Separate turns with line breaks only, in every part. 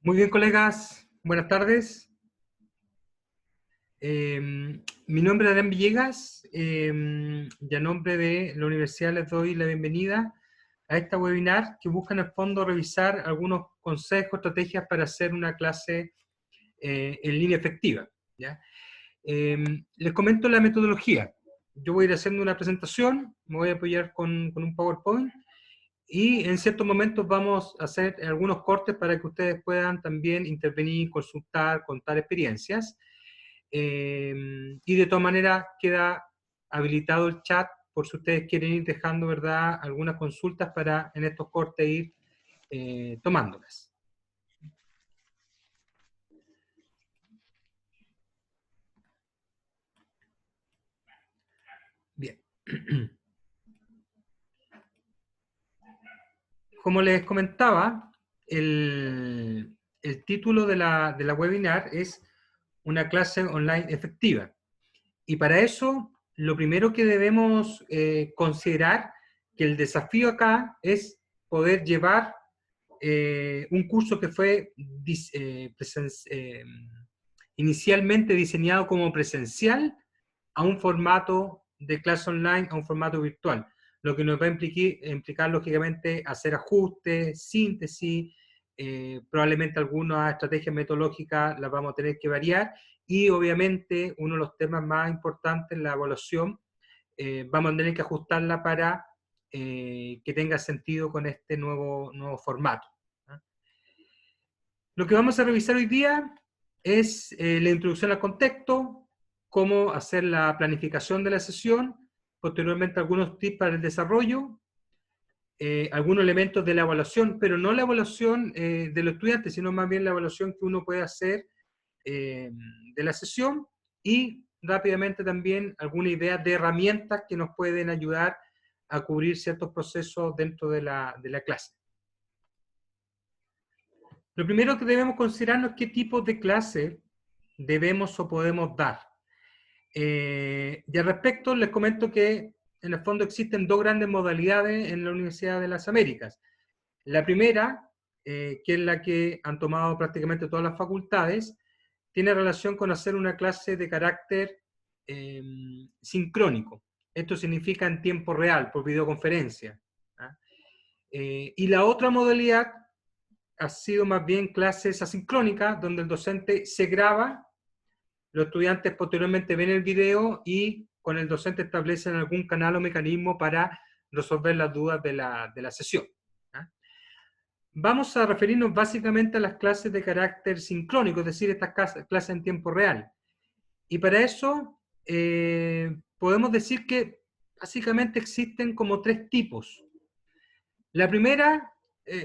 Muy bien, colegas, buenas tardes. Mi nombre es Adán Villegas y a nombre de la universidad les doy la bienvenida a esta webinar que busca en el fondo revisar algunos consejos, estrategias para hacer una clase en línea efectiva, ¿ya? Les comento la metodología. Yo voy a ir haciendo una presentación, me voy a apoyar con un PowerPoint y en ciertos momentos vamos a hacer algunos cortes para que ustedes puedan también intervenir, consultar, contar experiencias. Y de todas maneras queda habilitado el chat por si ustedes quieren ir dejando, ¿verdad?, algunas consultas para en estos cortes ir tomándolas. Bien. Como les comentaba, el título de la webinar es una clase online efectiva. Y para eso, lo primero que debemos considerar que el desafío acá es poder llevar un curso que fue inicialmente diseñado como presencial a un formato de clase online, a un formato virtual, lo que nos va a implicar lógicamente hacer ajustes, síntesis, probablemente algunas estrategias metodológicas las vamos a tener que variar, y obviamente uno de los temas más importantes, la evaluación, vamos a tener que ajustarla para que tenga sentido con este nuevo formato. Lo que vamos a revisar hoy día es la introducción al contexto, cómo hacer la planificación de la sesión, posteriormente algunos tips para el desarrollo, algunos elementos de la evaluación, pero no la evaluación de los estudiantes, sino más bien la evaluación que uno puede hacer de la sesión, y rápidamente también alguna idea de herramientas que nos pueden ayudar a cubrir ciertos procesos dentro de la clase. Lo primero que debemos considerarnos es qué tipo de clase debemos o podemos dar. Y al respecto les comento que en el fondo existen dos grandes modalidades en la Universidad de las Américas. La primera, que es la que han tomado prácticamente todas las facultades, tiene relación con hacer una clase de carácter sincrónico. Esto significa en tiempo real, por videoconferencia. Y la otra modalidad ha sido más bien clases asincrónicas, donde el docente se graba, los estudiantes posteriormente ven el video y con el docente establecen algún canal o mecanismo para resolver las dudas de la sesión. Vamos a referirnos básicamente a las clases de carácter sincrónico, es decir, estas clases en tiempo real. Y para eso podemos decir que básicamente existen como tres tipos. La primera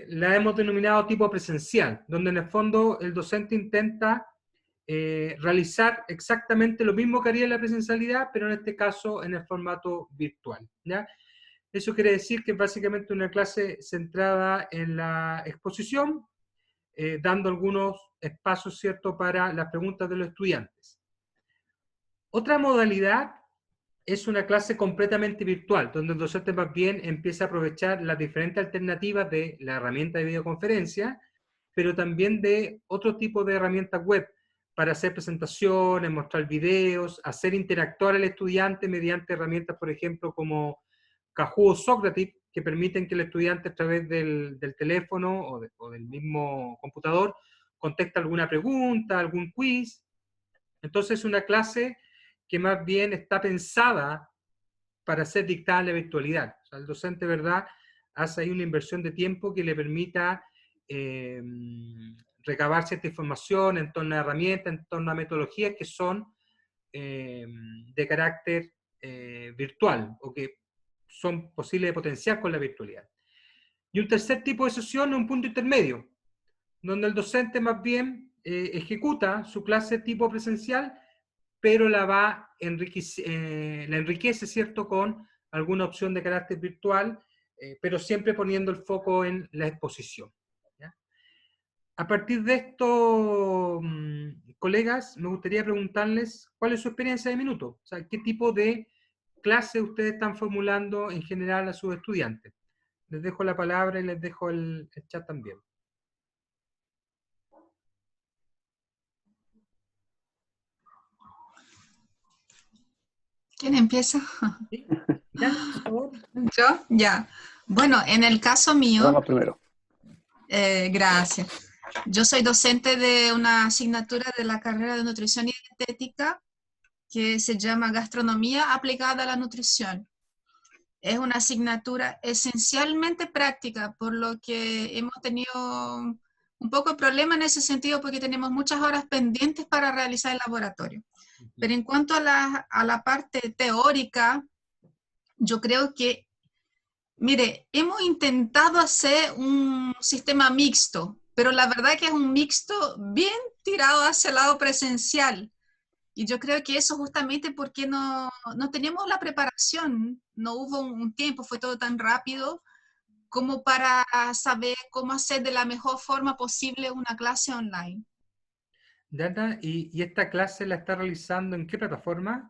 la hemos denominado tipo presencial, donde en el fondo el docente intenta realizar exactamente lo mismo que haría en la presencialidad, pero en este caso en el formato virtual, ¿ya? Eso quiere decir que es básicamente una clase centrada en la exposición, dando algunos espacios, ¿cierto?, para las preguntas de los estudiantes. Otra modalidad es una clase completamente virtual, donde el docente más bien empieza a aprovechar las diferentes alternativas de la herramienta de videoconferencia, pero también de otro tipo de herramientas web para hacer presentaciones, mostrar videos, hacer interactuar al estudiante mediante herramientas, por ejemplo, como Kahoot o Socrative, que permiten que el estudiante a través del teléfono o del mismo computador conteste alguna pregunta, algún quiz. Entonces es una clase que más bien está pensada para ser dictada en la virtualidad. O sea, el docente, ¿verdad?, hace ahí una inversión de tiempo que le permita recabar cierta información en torno a herramientas, en torno a metodologías que son de carácter virtual o que son posibles de potenciar con la virtualidad. Y un tercer tipo de sesión es un punto intermedio, donde el docente más bien ejecuta su clase tipo presencial, pero la enriquece, ¿cierto?, con alguna opción de carácter virtual, pero siempre poniendo el foco en la exposición. ¿Ya? A partir de esto, colegas, me gustaría preguntarles cuál es su experiencia de minuto. O sea, qué tipo de clase ustedes están formulando en general a sus estudiantes. Les dejo la palabra y les dejo el chat también.
¿Quién empieza?
¿Sí? ¿Ya? Por favor.
¿Yo? Ya. Bueno, en el caso mío,
Damas primero.
gracias. Yo soy docente de una asignatura de la carrera de nutrición y dietética que se llama Gastronomía aplicada a la nutrición. Es una asignatura esencialmente práctica, por lo que hemos tenido un poco de problema en ese sentido porque tenemos muchas horas pendientes para realizar el laboratorio. Pero en cuanto a la parte teórica, yo creo que, mire, hemos intentado hacer un sistema mixto, pero la verdad que es un mixto bien tirado hacia el lado presencial. Y yo creo que eso justamente porque no teníamos la preparación, no hubo un tiempo, fue todo tan rápido como para saber cómo hacer de la mejor forma posible una clase online.
Data, ¿y esta clase la está realizando en qué plataforma?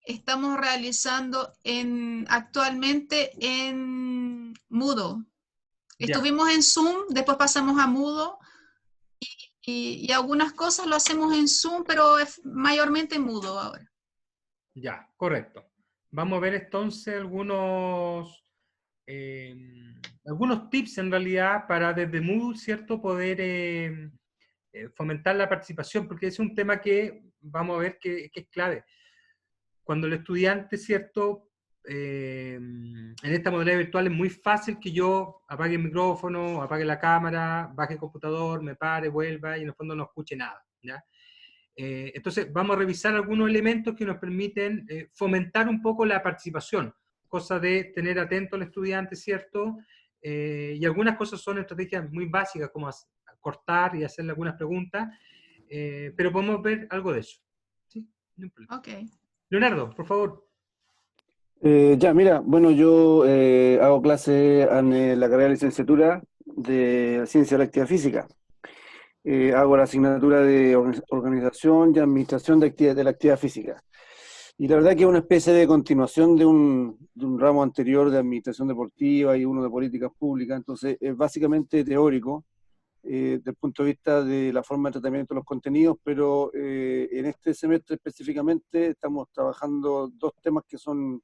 Estamos realizando actualmente en Moodle.
Ya,
Estuvimos en Zoom, después pasamos a Moodle y algunas cosas lo hacemos en Zoom, pero es mayormente Moodle ahora.
ya, correcto. Vamos a ver entonces eh, algunos tips en realidad para desde Moodle, ¿cierto? Poder fomentar la participación, porque es un tema que vamos a ver que es clave. Cuando el estudiante, ¿cierto? En esta modalidad virtual es muy fácil que yo apague el micrófono, apague la cámara, baje el computador, me pare, vuelva y en el fondo no escuche nada, ¿ya? Entonces vamos a revisar algunos elementos que nos permiten fomentar un poco la participación, cosa de tener atento al estudiante, ¿cierto? Y algunas cosas son estrategias muy básicas, como cortar y hacerle algunas preguntas, pero podemos ver algo de eso. ¿Sí? No hay problema.
Ok.
Leonardo, por favor.
Ya, mira, bueno, yo hago clase en la carrera de licenciatura de Ciencia de la Actividad Física. Hago la asignatura de Organización y Administración de la Actividad Física. Y la verdad que es una especie de continuación de un ramo anterior de Administración Deportiva y uno de Políticas Públicas, entonces es básicamente teórico desde el punto de vista de la forma de tratamiento de los contenidos, pero en este semestre específicamente estamos trabajando dos temas que son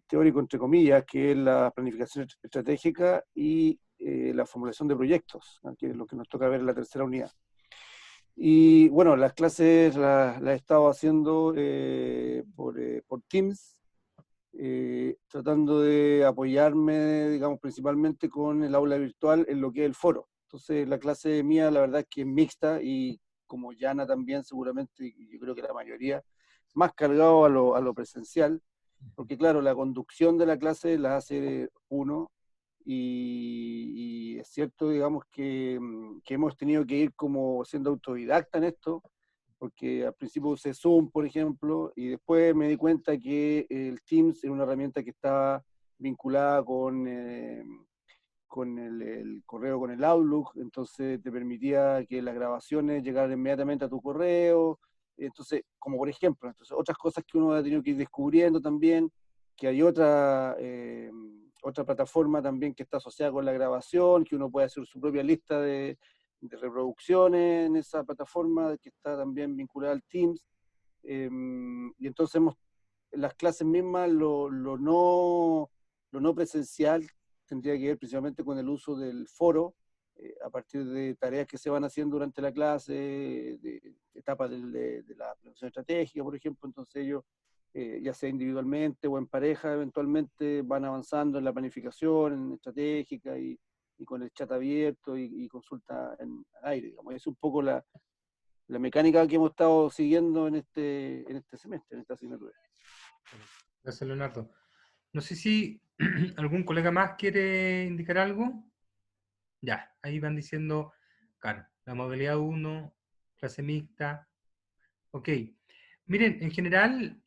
teórico, entre comillas, que es la planificación estratégica y la formulación de proyectos, ¿no? Que es lo que nos toca ver en la tercera unidad. Y bueno, las clases las he estado haciendo por Teams, tratando de apoyarme, digamos, principalmente con el aula virtual en lo que es el foro. Entonces, la clase mía, la verdad es que es mixta y como Yana también seguramente, y yo creo que la mayoría, más cargado a lo presencial, porque claro, la conducción de la clase la hace uno y es cierto, digamos, que hemos tenido que ir como siendo autodidacta en esto, porque al principio usé Zoom, por ejemplo, y después me di cuenta que el Teams era una herramienta que estaba vinculada con el correo, con el Outlook, entonces te permitía que las grabaciones llegaran inmediatamente a tu correo, entonces, como por ejemplo, entonces otras cosas que uno ha tenido que ir descubriendo también, que hay otra plataforma también que está asociada con la grabación, que uno puede hacer su propia lista de reproducciones en esa plataforma que está también vinculada al Teams, y entonces las clases mismas, lo no presencial, tendría que ver principalmente con el uso del foro, a partir de tareas que se van haciendo durante la clase, de etapas de la planificación estratégica, por ejemplo, entonces ellos, ya sea individualmente o en pareja, eventualmente van avanzando en la planificación en estratégica y con el chat abierto y consulta al aire, digamos. Es un poco la mecánica que hemos estado siguiendo en este semestre, en esta asignatura.
Gracias, Leonardo. No sé si algún colega más quiere indicar algo. Ya, ahí van diciendo, claro, la modalidad 1, clase mixta. Ok. Miren, en general,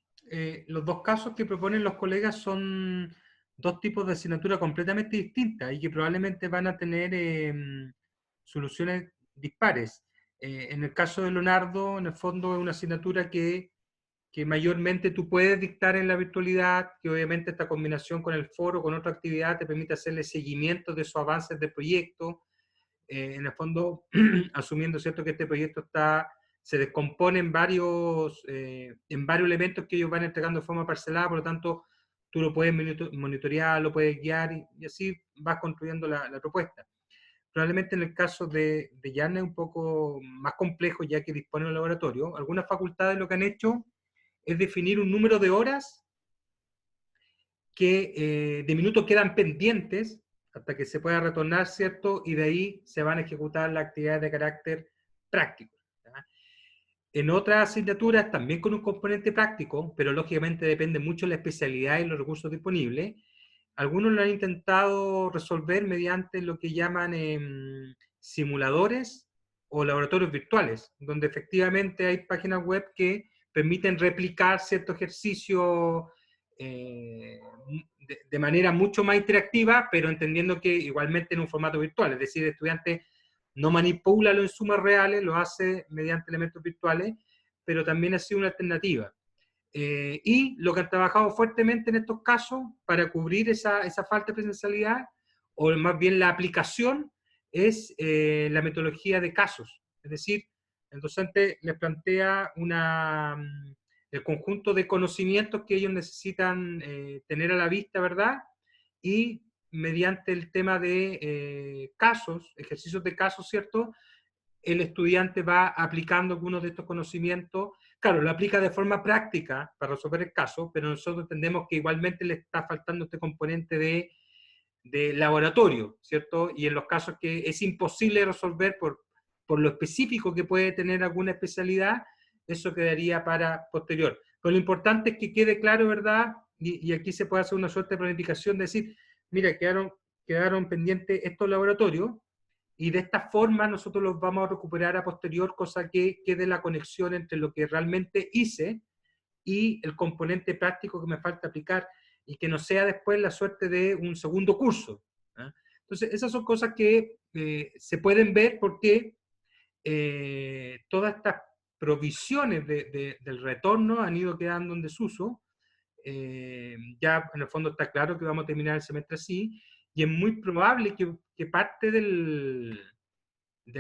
los dos casos que proponen los colegas son dos tipos de asignatura completamente distintas y que probablemente van a tener soluciones dispares. En el caso de Leonardo, en el fondo es una asignatura que mayormente tú puedes dictar en la virtualidad, que obviamente esta combinación con el foro, con otra actividad, te permite hacerle seguimiento de esos avances del proyecto, en el fondo asumiendo, ¿cierto?, que este proyecto está se descompone en varios elementos que ellos van entregando de forma parcelada, por lo tanto, tú lo puedes monitorear, lo puedes guiar y así vas construyendo la propuesta. Probablemente en el caso de Yarn es un poco más complejo, ya que dispone de un laboratorio. Algunas facultades lo que han hecho es definir un número de horas que de minutos quedan pendientes hasta que se pueda retornar, ¿cierto? Y de ahí se van a ejecutar las actividades de carácter práctico. ¿Ya? En otras asignaturas, también con un componente práctico, pero lógicamente depende mucho de la especialidad y los recursos disponibles, algunos lo han intentado resolver mediante lo que llaman simuladores o laboratorios virtuales, donde efectivamente hay páginas web que permiten replicar cierto ejercicio de manera mucho más interactiva, pero entendiendo que igualmente en un formato virtual, es decir, el estudiante no manipula los insumos reales, lo hace mediante elementos virtuales, pero también ha sido una alternativa. Y lo que han trabajado fuertemente en estos casos para cubrir esa falta de presencialidad, o más bien la aplicación, es la metodología de casos. Es decir, el docente les plantea el conjunto de conocimientos que ellos necesitan tener a la vista, ¿verdad? Y mediante el tema de casos, ejercicios de casos, ¿cierto? El estudiante va aplicando algunos de estos conocimientos. Claro, lo aplica de forma práctica para resolver el caso, pero nosotros entendemos que igualmente le está faltando este componente de laboratorio, ¿cierto? Y en los casos que es imposible resolver por lo específico que puede tener alguna especialidad, eso quedaría para posterior. Pero lo importante es que quede claro, ¿verdad? Y aquí se puede hacer una suerte de planificación, de decir, mira, quedaron pendientes estos laboratorios, y de esta forma nosotros los vamos a recuperar a posterior, cosa que quede la conexión entre lo que realmente hice y el componente práctico que me falta aplicar, y que no sea después la suerte de un segundo curso. ¿Eh? Entonces, esas son cosas que se pueden ver porque todas estas provisiones del retorno han ido quedando en desuso. Ya en el fondo está claro que vamos a terminar el semestre así, y es muy probable que parte del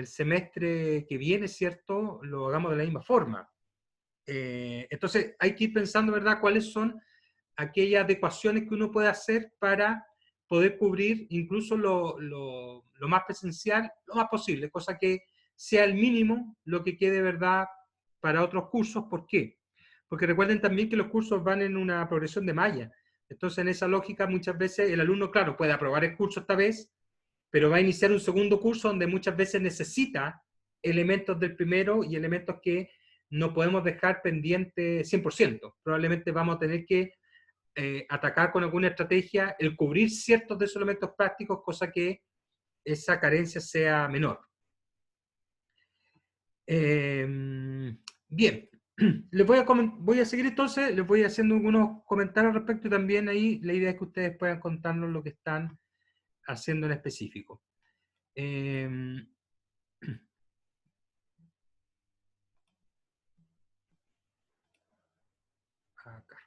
semestre que viene, ¿cierto?, lo hagamos de la misma forma. Entonces hay que ir pensando, ¿verdad?, cuáles son aquellas adecuaciones que uno puede hacer para poder cubrir incluso lo más presencial, lo más posible, cosa que sea el mínimo lo que quede, ¿verdad?, para otros cursos. ¿Por qué? Porque recuerden también que los cursos van en una progresión de malla. Entonces, en esa lógica, muchas veces el alumno, claro, puede aprobar el curso esta vez, pero va a iniciar un segundo curso donde muchas veces necesita elementos del primero y elementos que no podemos dejar pendientes 100%. Probablemente vamos a tener que atacar con alguna estrategia el cubrir ciertos de esos elementos prácticos, cosa que esa carencia sea menor. Bien, voy a seguir entonces, les voy haciendo algunos comentarios al respecto, y también ahí la idea es que ustedes puedan contarnos lo que están haciendo en específico. Acá.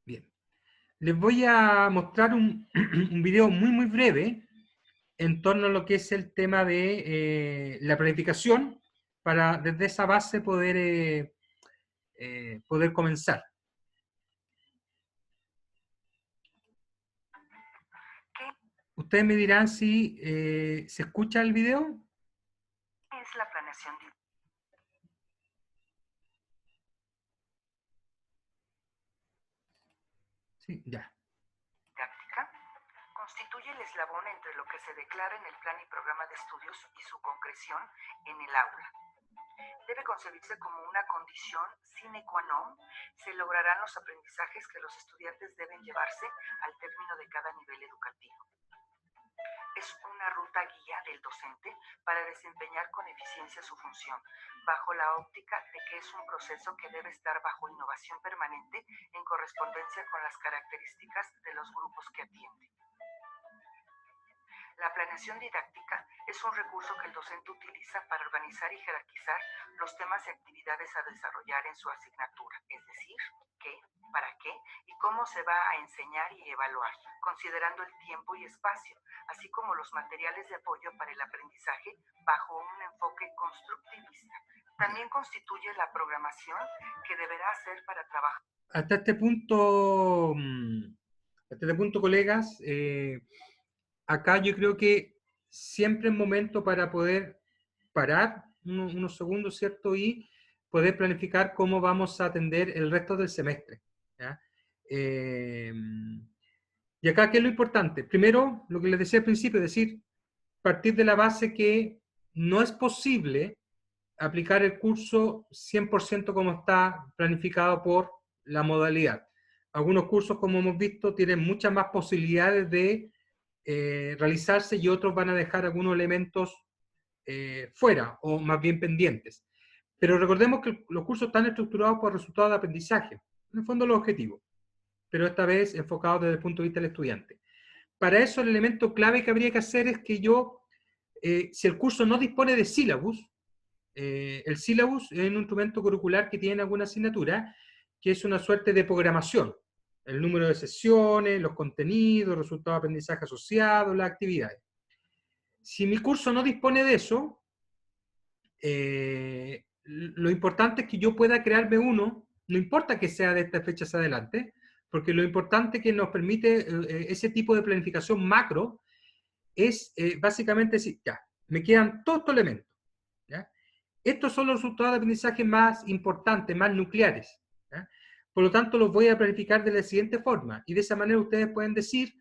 Bien. Les voy a mostrar un video muy breve en torno a lo que es el tema de la planificación, para desde esa base poder comenzar. Ustedes me dirán si se escucha el video.
Es la planeación didáctica.
Sí, ya.
Constituye el eslabón entre lo que se declara en el plan y programa de estudios y su concreción en el aula. Debe concebirse como una condición sine qua non. Se lograrán los aprendizajes que los estudiantes deben llevarse al término de cada nivel educativo. Es una ruta guía del docente para desempeñar con eficiencia su función, bajo la óptica de que es un proceso que debe estar bajo innovación permanente en correspondencia con las características de los grupos que atiende. La planeación didáctica es un recurso que el docente utiliza para organizar y jerarquizar los temas y actividades a desarrollar en su asignatura, es decir, qué, para qué y cómo se va a enseñar y evaluar. considerando el tiempo y espacio, así como los materiales de apoyo para el aprendizaje bajo un enfoque constructivista. También constituye la programación que deberá hacer para trabajar.
Hasta este punto, colegas, acá yo creo que siempre es momento para poder parar unos segundos, ¿cierto? Y poder planificar cómo vamos a atender el resto del semestre, ¿ya? Y acá, ¿qué es lo importante? Primero, lo que les decía al principio, es decir, partir de la base que no es posible aplicar el curso 100% como está planificado por la modalidad. Algunos cursos, como hemos visto, tienen muchas más posibilidades de realizarse y otros van a dejar algunos elementos fuera o más bien pendientes. Pero recordemos que los cursos están estructurados por resultados de aprendizaje, en el fondo los objetivos, pero esta vez enfocados desde el punto de vista del estudiante. Para eso el elemento clave que habría que hacer es que si el curso no dispone de sílabus, el sílabus es un instrumento curricular que tiene alguna asignatura, que es una suerte de programación. El número de sesiones, los contenidos, resultados de aprendizaje asociados, las actividades. Si mi curso no dispone de eso, lo importante es que yo pueda crearme uno, no importa que sea de estas fechas adelante, porque lo importante que nos permite ese tipo de planificación macro es básicamente decir, ya, me quedan todos estos elementos. ¿Ya? Estos son los resultados de aprendizaje más importantes, más nucleares. ¿Ya? Por lo tanto, los voy a planificar de la siguiente forma. Y de esa manera ustedes pueden decir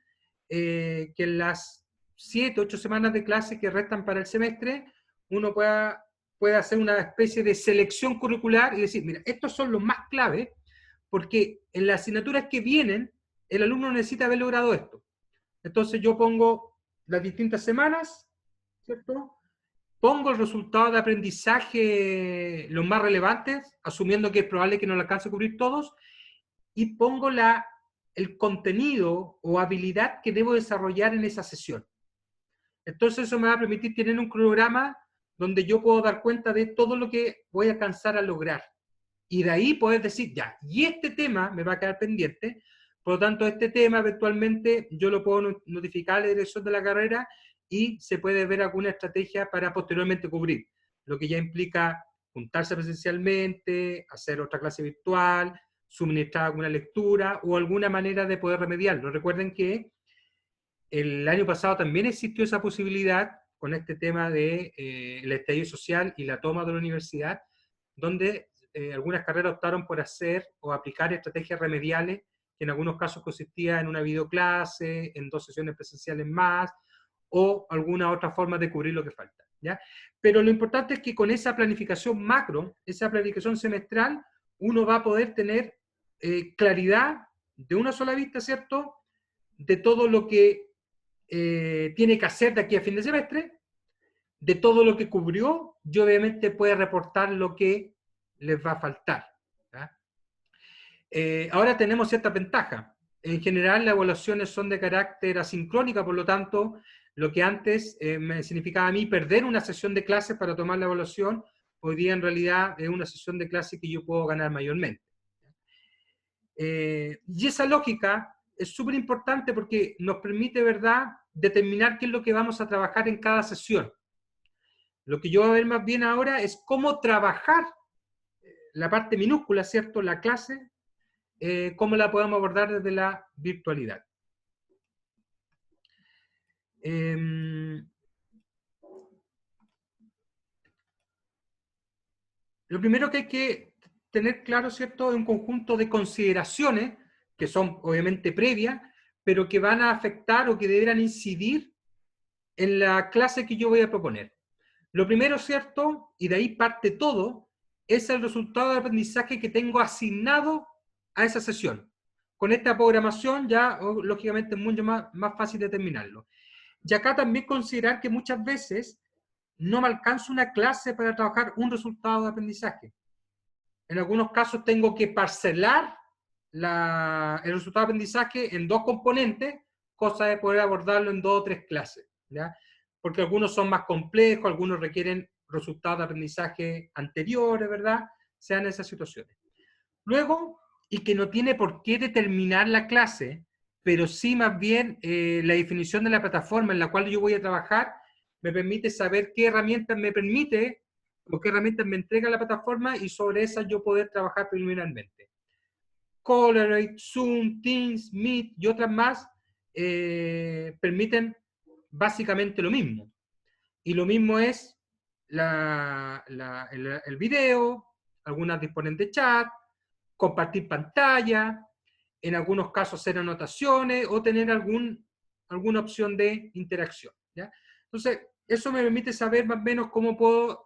que en las 7, 8 semanas de clase que restan para el semestre, uno puede hacer una especie de selección curricular y decir, mira, estos son los más claves, porque en las asignaturas que vienen, el alumno necesita haber logrado esto. Entonces yo pongo las distintas semanas, ¿cierto? Pongo el resultado de aprendizaje, los más relevantes, asumiendo que es probable que no lo alcance a cubrir todos, y pongo el contenido o habilidad que debo desarrollar en esa sesión. Entonces eso me va a permitir tener un cronograma donde yo puedo dar cuenta de todo lo que voy a alcanzar a lograr. Y de ahí poder decir, ya, y este tema me va a quedar pendiente, por lo tanto este tema eventualmente yo lo puedo notificar a la dirección de la carrera y se puede ver alguna estrategia para posteriormente cubrir, lo que ya implica juntarse presencialmente, hacer otra clase virtual, suministrar alguna lectura o alguna manera de poder remediarlo. Recuerden que el año pasado también existió esa posibilidad con este tema de el estallido social y la toma de la universidad, donde algunas carreras optaron por hacer o aplicar estrategias remediales, que en algunos casos consistía en una videoclase, en 2 sesiones presenciales más, o alguna otra forma de cubrir lo que falta, ¿ya? Pero lo importante es que con esa planificación macro, esa planificación semestral, uno va a poder tener claridad de una sola vista, ¿cierto?, de todo lo que tiene que hacer de aquí a fin de semestre, de todo lo que cubrió, y obviamente puede reportar lo que les va a faltar. Ahora tenemos ciertas ventajas. En general, las evaluaciones son de carácter asincrónica, por lo tanto, lo que antes me significaba a mí perder una sesión de clases para tomar la evaluación, hoy día en realidad es una sesión de clase que yo puedo ganar mayormente. Y esa lógica es súper importante porque nos permite, ¿verdad?, determinar qué es lo que vamos a trabajar en cada sesión. Lo que yo voy a ver más bien ahora es cómo trabajar la parte minúscula, ¿cierto?, la clase, cómo la podemos abordar desde la virtualidad. Lo primero que hay que tener claro, ¿cierto?, es un conjunto de consideraciones que son obviamente previas, pero que van a afectar o que deberán incidir en la clase que yo voy a proponer. Lo primero, ¿cierto?, y de ahí parte todo, es el resultado de aprendizaje que tengo asignado a esa sesión. Con esta programación ya, lógicamente, es mucho más fácil determinarlo. Y acá también considerar que muchas veces no me alcanza una clase para trabajar un resultado de aprendizaje. En algunos casos tengo que parcelar el resultado de aprendizaje en 2 componentes, cosa de poder abordarlo en 2 o 3 clases, ¿ya? Porque algunos son más complejos, algunos requieren resultados de aprendizaje anteriores, ¿verdad? Sean esas situaciones. Luego, y que no tiene por qué determinar la clase, pero sí más bien la definición de la plataforma en la cual yo voy a trabajar me permite saber qué herramientas me permite o qué herramientas me entrega la plataforma y sobre esas yo poder trabajar preliminarmente. Collaborate, Zoom, Teams, Meet y otras más permiten básicamente lo mismo. Y lo mismo es el video, algunas disponen de chat, compartir pantalla, en algunos casos hacer anotaciones o tener alguna opción de interacción, ¿ya? Entonces, eso me permite saber más o menos cómo puedo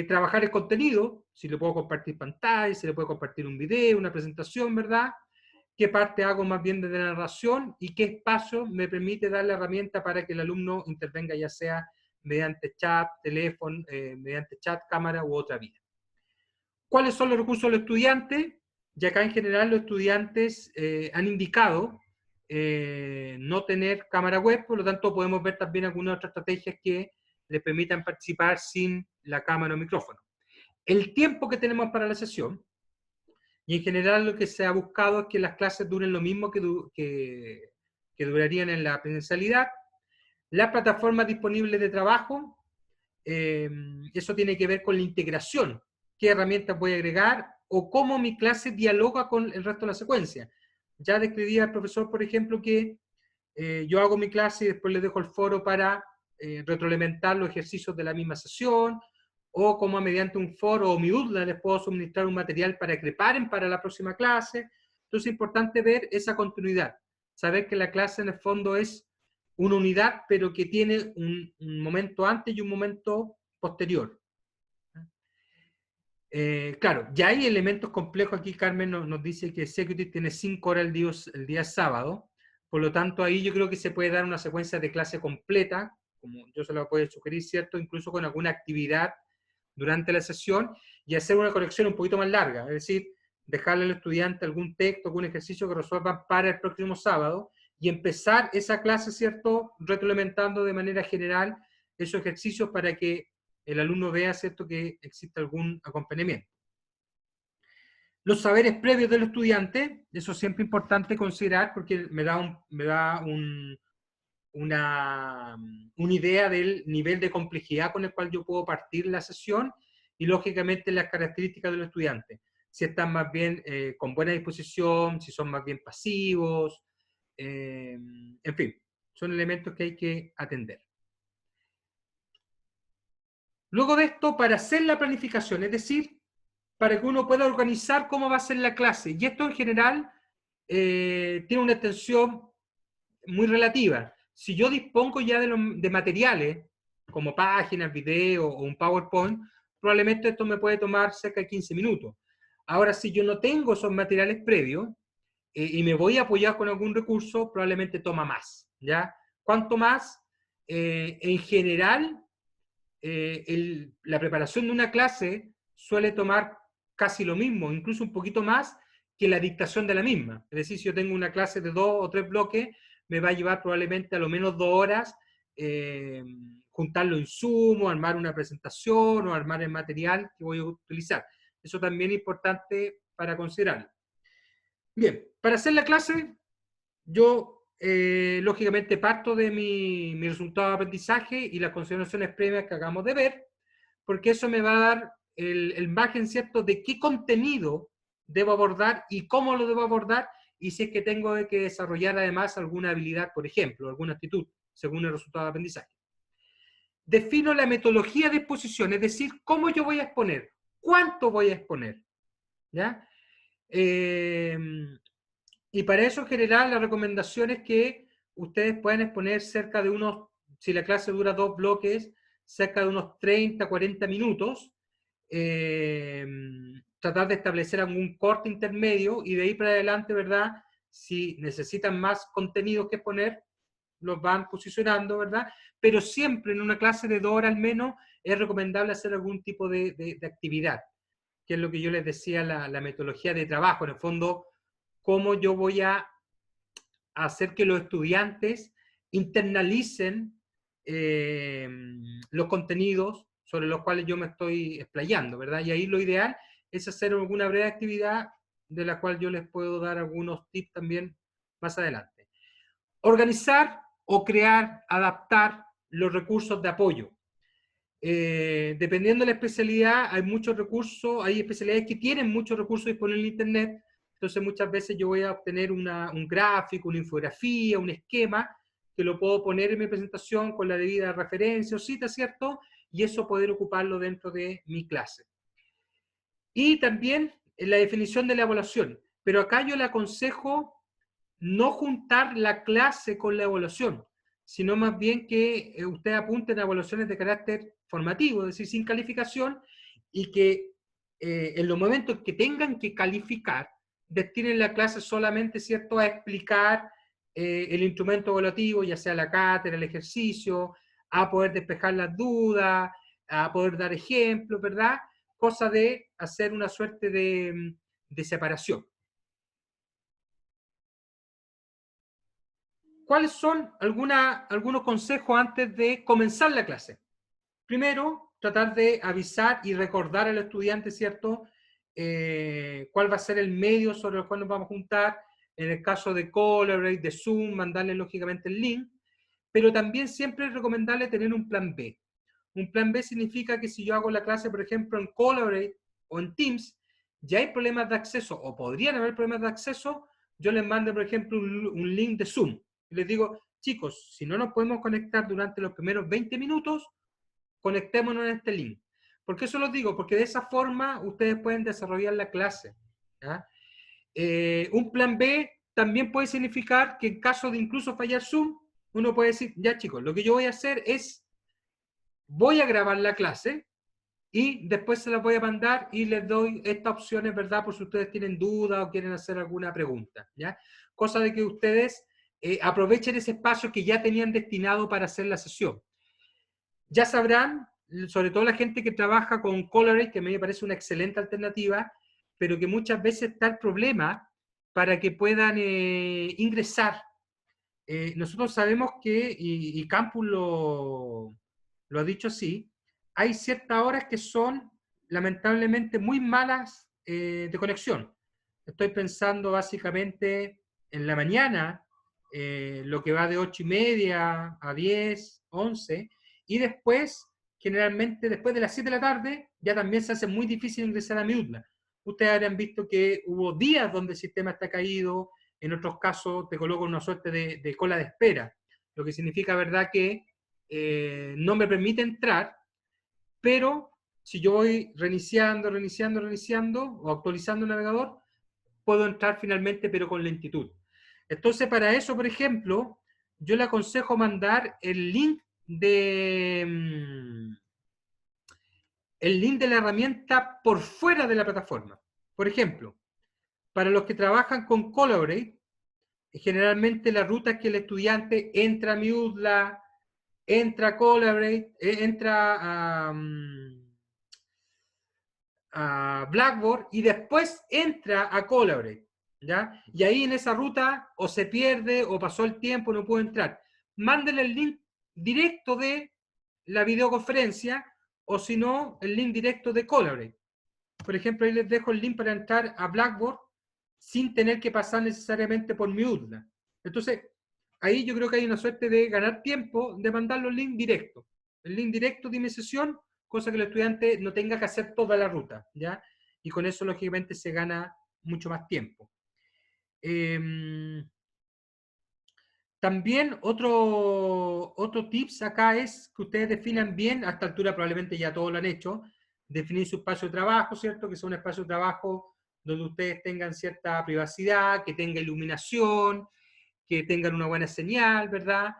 trabajar el contenido, si le puedo compartir pantalla, si le puedo compartir un video, una presentación, ¿verdad? Qué parte hago más bien desde la narración y qué espacio me permite dar la herramienta para que el alumno intervenga, ya sea mediante chat, teléfono, mediante chat, cámara u otra vía. ¿Cuáles son los recursos de los estudiantes? Y acá en general los estudiantes han indicado no tener cámara web, por lo tanto podemos ver también algunas otras estrategias que les permitan participar sin la cámara o micrófono. El tiempo que tenemos para la sesión, y en general lo que se ha buscado es que las clases duren lo mismo que durarían en la presencialidad. Las plataformas disponibles de trabajo, eso tiene que ver con la integración, qué herramientas voy a agregar o cómo mi clase dialoga con el resto de la secuencia. Ya describía al profesor, por ejemplo, que yo hago mi clase y después le dejo el foro para retroalimentar los ejercicios de la misma sesión, o como mediante un foro o mi UDLA les puedo suministrar un material para que preparen para la próxima clase. Entonces es importante ver esa continuidad, saber que la clase en el fondo es una unidad, pero que tiene un momento antes y un momento posterior. Claro, ya hay elementos complejos aquí. Carmen nos dice que Executive tiene 5 horas el día sábado, por lo tanto ahí yo creo que se puede dar una secuencia de clase completa, como yo se la puedo sugerir, ¿cierto? Incluso con alguna actividad durante la sesión, y hacer una conexión un poquito más larga, es decir, dejarle al estudiante algún texto, algún ejercicio que resuelvan para el próximo sábado, y empezar esa clase, ¿cierto?, retroalimentando de manera general esos ejercicios para que el alumno vea, ¿cierto?, que existe algún acompañamiento. Los saberes previos del estudiante, eso es siempre importante considerar porque me da una idea del nivel de complejidad con el cual yo puedo partir la sesión y lógicamente las características del estudiante. Si están más bien con buena disposición, si son más bien pasivos, en fin, son elementos que hay que atender. Luego de esto, para hacer la planificación, es decir, para que uno pueda organizar cómo va a ser la clase, y esto en general tiene una extensión muy relativa. Si yo dispongo ya de materiales, como páginas, video o un PowerPoint, probablemente esto me puede tomar cerca de 15 minutos. Ahora, si yo no tengo esos materiales previos y me voy a apoyar con algún recurso, probablemente toma más, ¿ya? ¿Cuánto más? En general, la preparación de una clase suele tomar casi lo mismo, incluso un poquito más que la dictación de la misma. Es decir, si yo tengo una clase de 2 o 3 bloques, me va a llevar probablemente a lo menos 2 horas juntar los insumos, armar una presentación o armar el material que voy a utilizar. Eso también es importante para considerarlo. Bien, para hacer la clase, yo lógicamente parto de mi resultado de aprendizaje y las consideraciones previas que acabamos de ver, porque eso me va a dar el margen, ¿cierto?, de qué contenido debo abordar y cómo lo debo abordar, y si es que tengo que desarrollar además alguna habilidad, por ejemplo, alguna actitud, según el resultado de aprendizaje. Defino la metodología de exposición, es decir, cómo yo voy a exponer, cuánto voy a exponer, ¿ya? Y para eso, en general, la recomendación es que ustedes puedan exponer cerca de unos, si la clase dura 2 bloques, cerca de unos 30, 40 minutos, tratar de establecer algún corte intermedio y de ahí para adelante, ¿verdad? Si necesitan más contenido que exponer, los van posicionando, ¿verdad? Pero siempre en una clase de 2 horas al menos es recomendable hacer algún tipo de actividad, que es lo que yo les decía, la metodología de trabajo, en el fondo, cómo yo voy a hacer que los estudiantes internalicen los contenidos sobre los cuales yo me estoy explayando, ¿verdad? Y ahí lo ideal es hacer alguna breve actividad de la cual yo les puedo dar algunos tips también más adelante. organizar o crear, adaptar los recursos de apoyo. Dependiendo de la especialidad, hay muchos recursos, hay especialidades que tienen muchos recursos disponibles en Internet, entonces muchas veces yo voy a obtener un gráfico, una infografía, un esquema, que lo puedo poner en mi presentación con la debida referencia o cita, ¿cierto? Y eso poder ocuparlo dentro de mi clase. Y también en la definición de la evaluación, pero acá yo le aconsejo no juntar la clase con la evaluación, sino más bien que ustedes apunten a evaluaciones de carácter formativo, es decir, sin calificación, y que en los momentos que tengan que calificar, destinen la clase solamente, ¿cierto?, a explicar el instrumento evaluativo, ya sea la cátedra, el ejercicio, a poder despejar las dudas, a poder dar ejemplos, ¿verdad? Cosa de hacer una suerte de separación. ¿Cuáles son algunos consejos antes de comenzar la clase? Primero, tratar de avisar y recordar al estudiante, ¿cierto?, cuál va a ser el medio sobre el cual nos vamos a juntar. En el caso de Collaborate, de Zoom, mandarle lógicamente el link, pero también siempre es recomendable tener un plan B. Un plan B significa que si yo hago la clase, por ejemplo, en Collaborate o en Teams, ya hay problemas de acceso, o podrían haber problemas de acceso, yo les mando, por ejemplo, un link de Zoom. Y les digo, chicos, si no nos podemos conectar durante los primeros 20 minutos, conectémonos en este link. ¿Por qué eso lo digo? Porque de esa forma ustedes pueden desarrollar la clase, ¿ya? Un plan B también puede significar que en caso de incluso fallar Zoom, uno puede decir, ya chicos, lo que yo voy a hacer es, voy a grabar la clase y después se la voy a mandar y les doy estas opciones, ¿verdad? Por si ustedes tienen dudas o quieren hacer alguna pregunta, ¿ya? Cosa de que ustedes aprovechen ese espacio que ya tenían destinado para hacer la sesión. Ya sabrán, sobre todo la gente que trabaja con Collaborate, que a mí me parece una excelente alternativa, pero que muchas veces está el problema para que puedan ingresar. Nosotros sabemos que, y Campus lo ha dicho así, hay ciertas horas que son lamentablemente muy malas de conexión. Estoy pensando básicamente en la mañana, lo que va de 8:30 a 10, 11, y después, generalmente después de las 7 de la tarde, ya también se hace muy difícil ingresar a Miutla. Ustedes habrán visto que hubo días donde el sistema está caído, en otros casos te coloco una suerte de cola de espera, lo que significa, ¿verdad?, que no me permite entrar, pero si yo voy reiniciando o actualizando el navegador, puedo entrar finalmente, pero con lentitud. Entonces, para eso, por ejemplo, yo le aconsejo mandar el link de la herramienta por fuera de la plataforma. Por ejemplo, para los que trabajan con Collaborate, generalmente la ruta es que el estudiante entra a Miutla, entra a Collaborate, entra a Blackboard y después entra a Collaborate, ¿ya? Y ahí en esa ruta o se pierde o pasó el tiempo, no pudo entrar. Mándenle el link directo de la videoconferencia o si no, el link directo de Collaborate. Por ejemplo, ahí les dejo el link para entrar a Blackboard sin tener que pasar necesariamente por Miutla. Entonces, ahí yo creo que hay una suerte de ganar tiempo de mandar los links directos. El link directo de mi sesión, cosa que el estudiante no tenga que hacer toda la ruta, ¿ya? Y con eso, lógicamente, se gana mucho más tiempo. También otro tips acá es que ustedes definan bien, a esta altura probablemente ya todos lo han hecho, definir su espacio de trabajo, ¿cierto? Que sea un espacio de trabajo donde ustedes tengan cierta privacidad, que tenga iluminación, que tengan una buena señal, ¿verdad?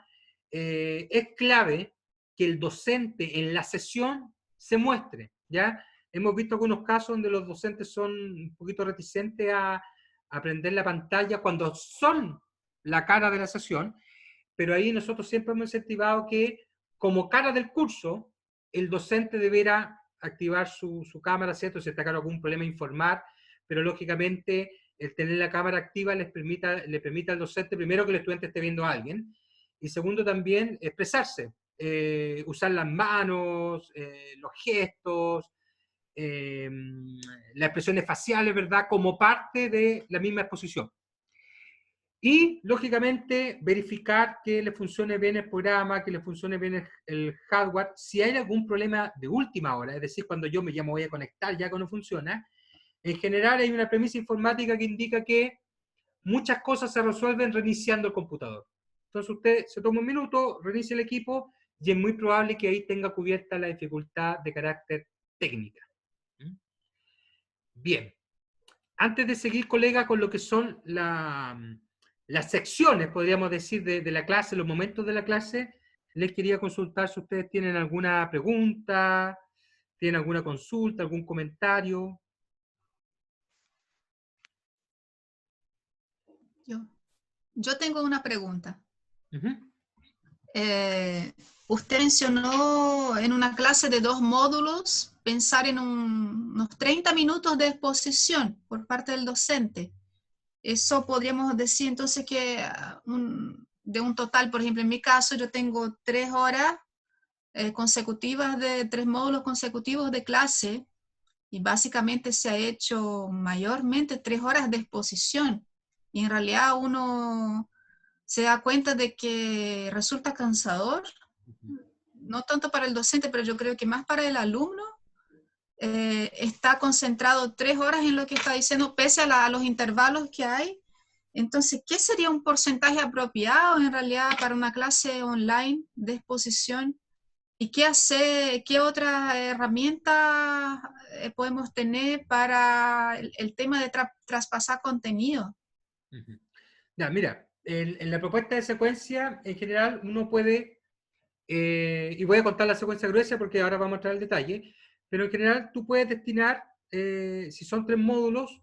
Es clave que el docente en la sesión se muestre, ¿ya? Hemos visto algunos casos donde los docentes son un poquito reticentes a prender la pantalla cuando son la cara de la sesión, pero ahí nosotros siempre hemos incentivado que como cara del curso, el docente deberá activar su cámara, ¿cierto? Si está claro algún problema, informar, pero lógicamente el tener la cámara activa le permite al docente, primero, que el estudiante esté viendo a alguien, y segundo, también expresarse, usar las manos, los gestos, las expresiones faciales, ¿verdad?, como parte de la misma exposición. Y, lógicamente, verificar que le funcione bien el programa, que le funcione bien el hardware. Si hay algún problema de última hora, es decir, cuando yo me voy a conectar ya que no funciona, en general hay una premisa informática que indica que muchas cosas se resuelven reiniciando el computador. Entonces usted se toma un minuto, reinicia el equipo y es muy probable que ahí tenga cubierta la dificultad de carácter técnica. Bien. Antes de seguir, colega, con lo que son las secciones, podríamos decir, de la clase, los momentos de la clase, les quería consultar si ustedes tienen alguna pregunta, tienen alguna consulta, algún comentario.
Yo tengo una pregunta.
Uh-huh.
Usted mencionó en una clase de 2 módulos pensar en unos 30 minutos de exposición por parte del docente. Eso podríamos decir entonces que de un total, por ejemplo, en mi caso yo tengo 3 horas consecutivas de 3 módulos consecutivos de clase y básicamente se ha hecho mayormente 3 horas de exposición y en realidad uno se da cuenta de que resulta cansador, no tanto para el docente, pero yo creo que más para el alumno. Está concentrado 3 horas en lo que está diciendo, pese a los intervalos que hay. Entonces, ¿qué sería un porcentaje apropiado en realidad para una clase online de exposición? ¿Y qué otras herramientas podemos tener para el tema de traspasar contenido?
Uh-huh. Ya, mira, en la propuesta de secuencia, en general, uno puede, y voy a contar la secuencia gruesa porque ahora vamos a entrar al detalle, pero en general tú puedes destinar, si son 3 módulos,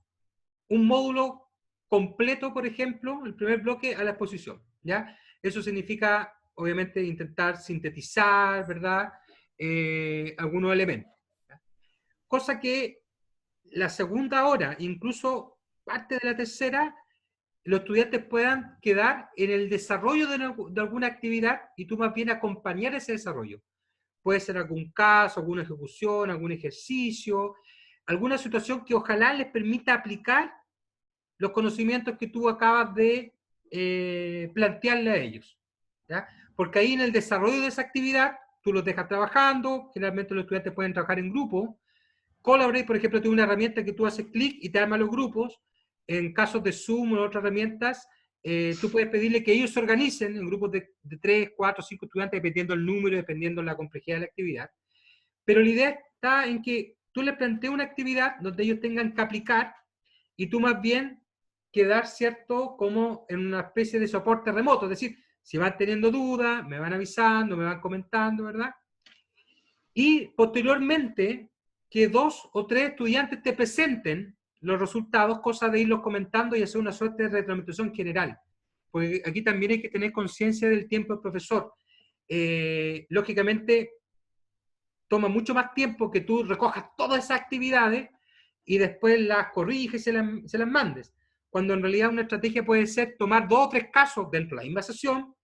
un módulo completo, por ejemplo, el primer bloque a la exposición, ¿ya? Eso significa, obviamente, intentar sintetizar, ¿verdad?, algunos elementos, ¿ya? Cosa que la segunda hora, incluso parte de la tercera, los estudiantes puedan quedar en el desarrollo de alguna actividad y tú más bien acompañar ese desarrollo. Puede ser algún caso, alguna ejecución, algún ejercicio, alguna situación que ojalá les permita aplicar los conocimientos que tú acabas de plantearle a ellos, ¿ya? Porque ahí en el desarrollo de esa actividad, tú los dejas trabajando, generalmente los estudiantes pueden trabajar en grupo. Collaborate, por ejemplo, tiene una herramienta que tú haces clic y te arma los grupos. En casos de Zoom o otras herramientas, tú puedes pedirle que ellos se organicen en grupos de 3, 4, 5 estudiantes, dependiendo del número, dependiendo de la complejidad de la actividad. Pero la idea está en que tú les plantees una actividad donde ellos tengan que aplicar y tú más bien quedar, ¿cierto?, como en una especie de soporte remoto. Es decir, si van teniendo dudas, me van avisando, me van comentando, ¿verdad? Y posteriormente, que 2 o 3 estudiantes te presenten los resultados, cosa de irlos comentando y hacer una suerte de retroalimentación general. Porque aquí también hay que tener conciencia del tiempo del profesor. Lógicamente, toma mucho más tiempo que tú recojas todas esas actividades y después las corriges y se las mandes. Cuando en realidad una estrategia puede ser tomar 2 o 3 casos dentro de la misma sesión,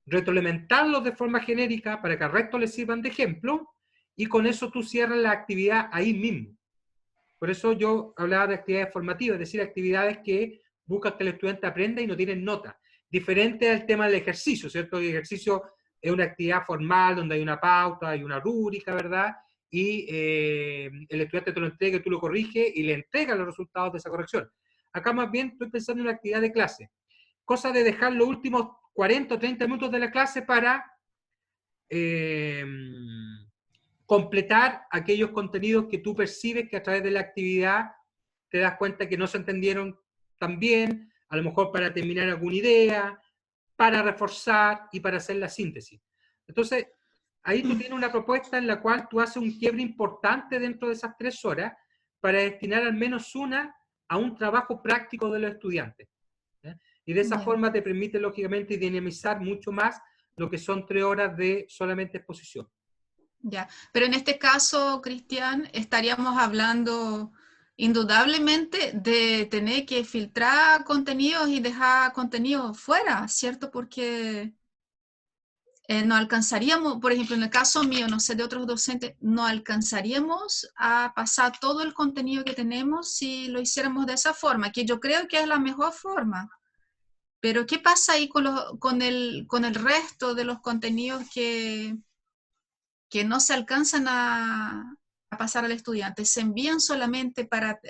retroalimentarlos de forma genérica para que al resto les sirvan de ejemplo, y con eso tú cierras la actividad ahí mismo. Por eso yo hablaba de actividades formativas, es decir, actividades que buscan que el estudiante aprenda y no tienen nota. Diferente al tema del ejercicio, ¿cierto? El ejercicio es una actividad formal donde hay una pauta, hay una rúbrica, ¿verdad? Y el estudiante te lo entrega, tú lo corriges y le entregas los resultados de esa corrección. Acá más bien estoy pensando en una actividad de clase. Cosa de dejar los últimos 40 o 30 minutos de la clase para completar aquellos contenidos que tú percibes que a través de la actividad te das cuenta que no se entendieron tan bien, a lo mejor para terminar alguna idea, para reforzar y para hacer la síntesis. Entonces, ahí tú tienes una propuesta en la cual tú haces un quiebre importante dentro de esas 3 horas para destinar al menos una a un trabajo práctico de los estudiantes. Y de esa forma te permite, lógicamente, dinamizar mucho más lo que son 3 horas de solamente exposición.
Ya, pero en este caso, Cristian, estaríamos hablando indudablemente de tener que filtrar contenidos y dejar contenidos fuera, ¿cierto? Porque no alcanzaríamos, por ejemplo, en el caso mío, no sé, de otros docentes, no alcanzaríamos a pasar todo el contenido que tenemos si lo hiciéramos de esa forma, que yo creo que es la mejor forma. Pero ¿qué pasa ahí con el resto de los contenidos que no se alcanzan a pasar al estudiante? ¿Se envían solamente para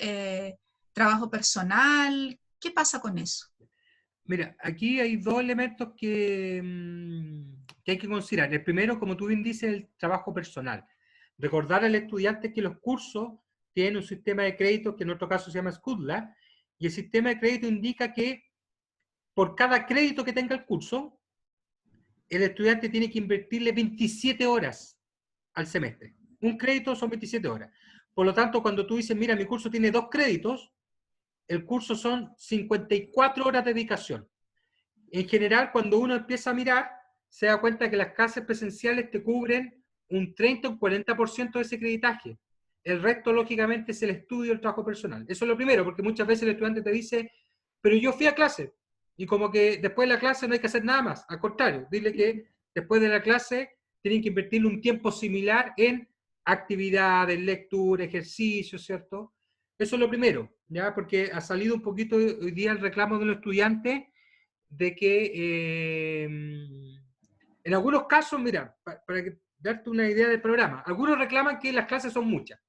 trabajo personal? ¿Qué pasa con eso?
Mira, aquí hay dos elementos que hay que considerar. El primero, como tú bien dices, el trabajo personal. Recordar al estudiante que los cursos tienen un sistema de crédito que en otro caso se llama Scootla, y el sistema de crédito indica que por cada crédito que tenga el curso, el estudiante tiene que invertirle 27 horas al semestre. Un crédito son 27 horas. Por lo tanto, cuando tú dices, mira, mi curso tiene 2 créditos, el curso son 54 horas de dedicación. En general, cuando uno empieza a mirar, se da cuenta que las clases presenciales te cubren un 30 o un 40% de ese creditaje. El resto, lógicamente, es el estudio y el trabajo personal. Eso es lo primero, porque muchas veces el estudiante te dice, pero yo fui a clase, y como que después de la clase no hay que hacer nada más. Al contrario, dile que después de la clase tienen que invertirle un tiempo similar en actividades, lectura, ejercicio, ¿cierto? Eso es lo primero, ¿ya? Porque ha salido un poquito hoy día el reclamo de los estudiantes de que en algunos casos, mira, para darte una idea del programa, algunos reclaman que las clases son muchas,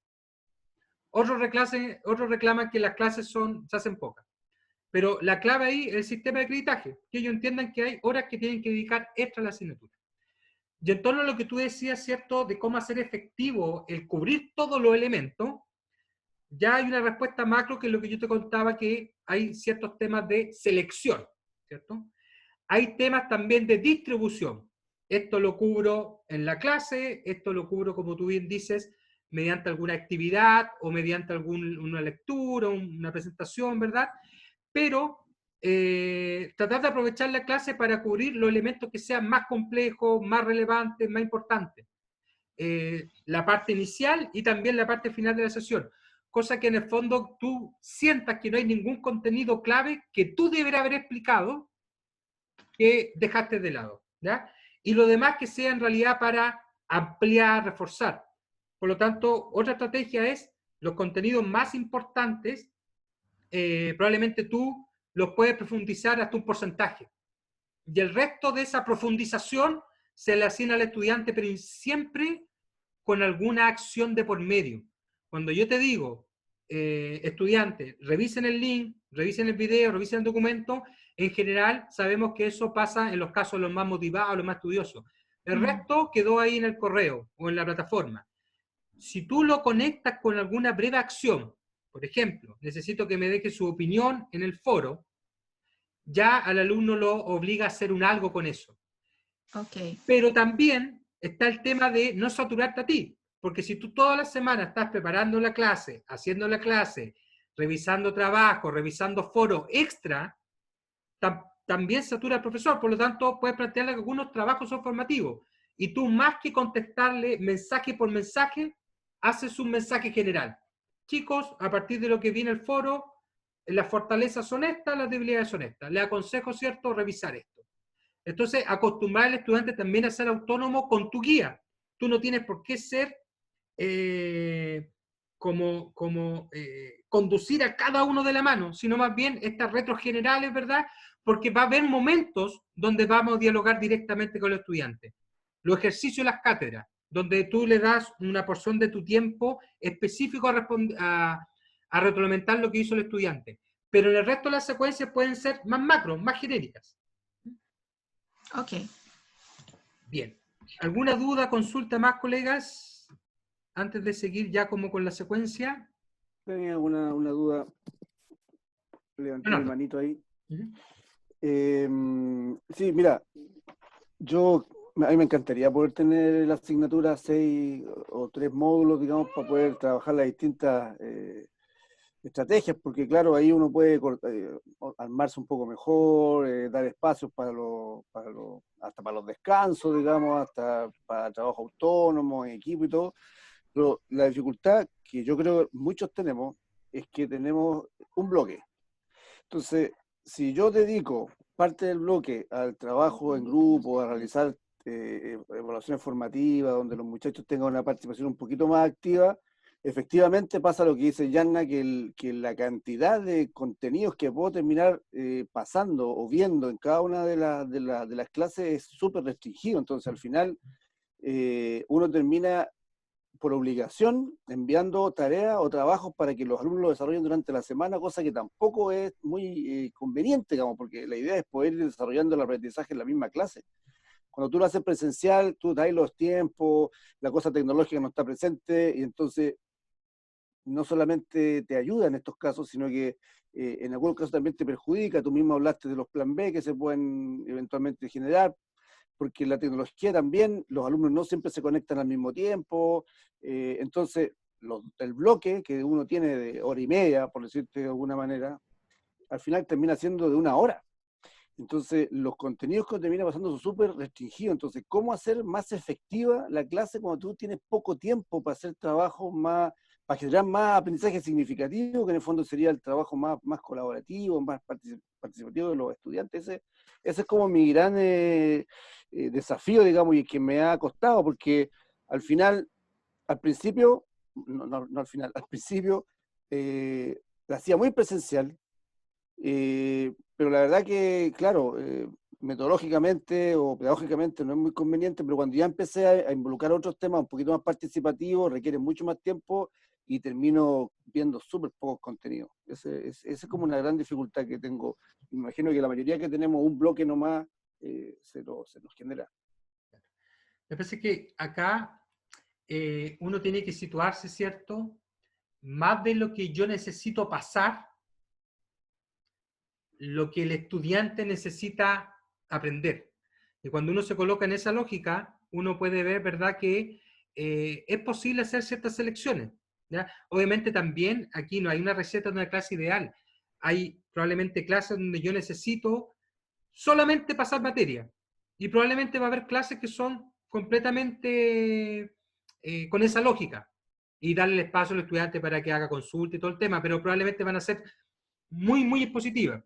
otros reclaman que las clases se hacen pocas. Pero la clave ahí es el sistema de acreditaje, que ellos entiendan que hay horas que tienen que dedicar extra a la asignatura. Y en torno a lo que tú decías, ¿cierto?, de cómo hacer efectivo el cubrir todos los elementos, ya hay una respuesta macro que es lo que yo te contaba, que hay ciertos temas de selección, ¿cierto? Hay temas también de distribución. Esto lo cubro en la clase, esto lo cubro, como tú bien dices, mediante alguna actividad o mediante una lectura, una presentación, ¿verdad? Pero tratar de aprovechar la clase para cubrir los elementos que sean más complejos, más relevantes, más importantes. La parte inicial y también la parte final de la sesión. Cosa que en el fondo tú sientas que no hay ningún contenido clave que tú deberás haber explicado que dejaste de lado, ¿ya? Y lo demás que sea en realidad para ampliar, reforzar. Por lo tanto, otra estrategia es los contenidos más importantes, probablemente tú los puedes profundizar hasta un porcentaje. Y el resto de esa profundización se le asigna al estudiante, pero siempre con alguna acción de por medio. Cuando yo te digo, estudiantes, revisen el link, revisen el video, revisen el documento, en general sabemos que eso pasa en los casos los más motivados, los más estudiosos. El resto quedó ahí en el correo o en la plataforma. Si tú lo conectas con alguna breve acción, por ejemplo, necesito que me deje su opinión en el foro, ya al alumno lo obliga a hacer un algo con eso.
Okay.
Pero también está el tema de no saturarte a ti, porque si tú todas las semanas estás preparando la clase, haciendo la clase, revisando trabajo, revisando foro extra, también satura al profesor. Por lo tanto, puedes plantearle que algunos trabajos son formativos y tú, más que contestarle mensaje por mensaje, haces un mensaje general. Chicos, a partir de lo que viene el foro, las fortalezas son estas, las debilidades son estas. Les aconsejo, ¿cierto?, revisar esto. Entonces, acostumbrar al estudiante también a ser autónomo con tu guía. Tú no tienes por qué ser conducir a cada uno de la mano, sino más bien estas retros generales, ¿verdad? Porque va a haber momentos donde vamos a dialogar directamente con los estudiantes. Los ejercicios y las cátedras, donde tú le das una porción de tu tiempo específico a retroalimentar lo que hizo el estudiante. Pero en el resto de las secuencias pueden ser más macros, más genéricas.
Ok.
Bien. ¿Alguna duda, consulta más, colegas? Antes de seguir ya como con la secuencia.
¿Tenía alguna duda? Levanté mi manito ahí. Sí, mira, a mí me encantaría poder tener la asignatura 6 o 3 módulos, digamos, para poder trabajar las distintas estrategias, porque claro, ahí uno puede armarse un poco mejor, dar espacios hasta para los descansos, digamos, hasta para trabajo autónomo, en equipo y todo. Pero la dificultad que yo creo que muchos tenemos es que tenemos un bloque. Entonces, si yo dedico parte del bloque al trabajo en grupo, a realizar evaluaciones formativas, donde los muchachos tengan una participación un poquito más activa, efectivamente pasa lo que dice Yanna, que la cantidad de contenidos que puedo terminar pasando o viendo en cada una de las clases es súper restringido. Entonces, al final, uno termina por obligación enviando tareas o trabajos para que los alumnos lo desarrollen durante la semana, cosa que tampoco es muy conveniente, digamos, porque la idea es poder ir desarrollando el aprendizaje en la misma clase. Cuando tú lo haces presencial, tú das los tiempos, la cosa tecnológica no está presente, y entonces no solamente te ayuda en estos casos, sino que en algunos casos también te perjudica. Tú mismo hablaste de los plan B que se pueden eventualmente generar, porque la tecnología también, los alumnos no siempre se conectan al mismo tiempo, entonces el bloque que uno tiene de hora y media, por decirte de alguna manera, al final termina siendo de 1 hora. Entonces, los contenidos que termina pasando son súper restringidos. Entonces, ¿cómo hacer más efectiva la clase cuando tú tienes poco tiempo para hacer trabajo más, para generar más aprendizaje significativo, que en el fondo sería el trabajo más colaborativo, más participativo de los estudiantes? Ese es como mi gran desafío, digamos, y que me ha costado, porque al final, al principio, no al final, al principio, la hacía muy presencial, pero la verdad que, claro, metodológicamente o pedagógicamente no es muy conveniente, pero cuando ya empecé a involucrar otros temas un poquito más participativos, requiere mucho más tiempo y termino viendo súper pocos contenidos. Esa es como una gran dificultad que tengo. Me imagino que la mayoría que tenemos un bloque nomás se nos genera.
Me parece que acá uno tiene que situarse, ¿cierto? Más de lo que yo necesito pasar, lo que el estudiante necesita aprender. Y cuando uno se coloca en esa lógica, uno puede ver, ¿verdad?, que es posible hacer ciertas selecciones, ¿ya? Obviamente también aquí no hay una receta de una clase ideal. Hay probablemente clases donde yo necesito solamente pasar materia. Y probablemente va a haber clases que son completamente con esa lógica. Y darle el espacio al estudiante para que haga consulta y todo el tema, pero probablemente van a ser muy, muy expositivas.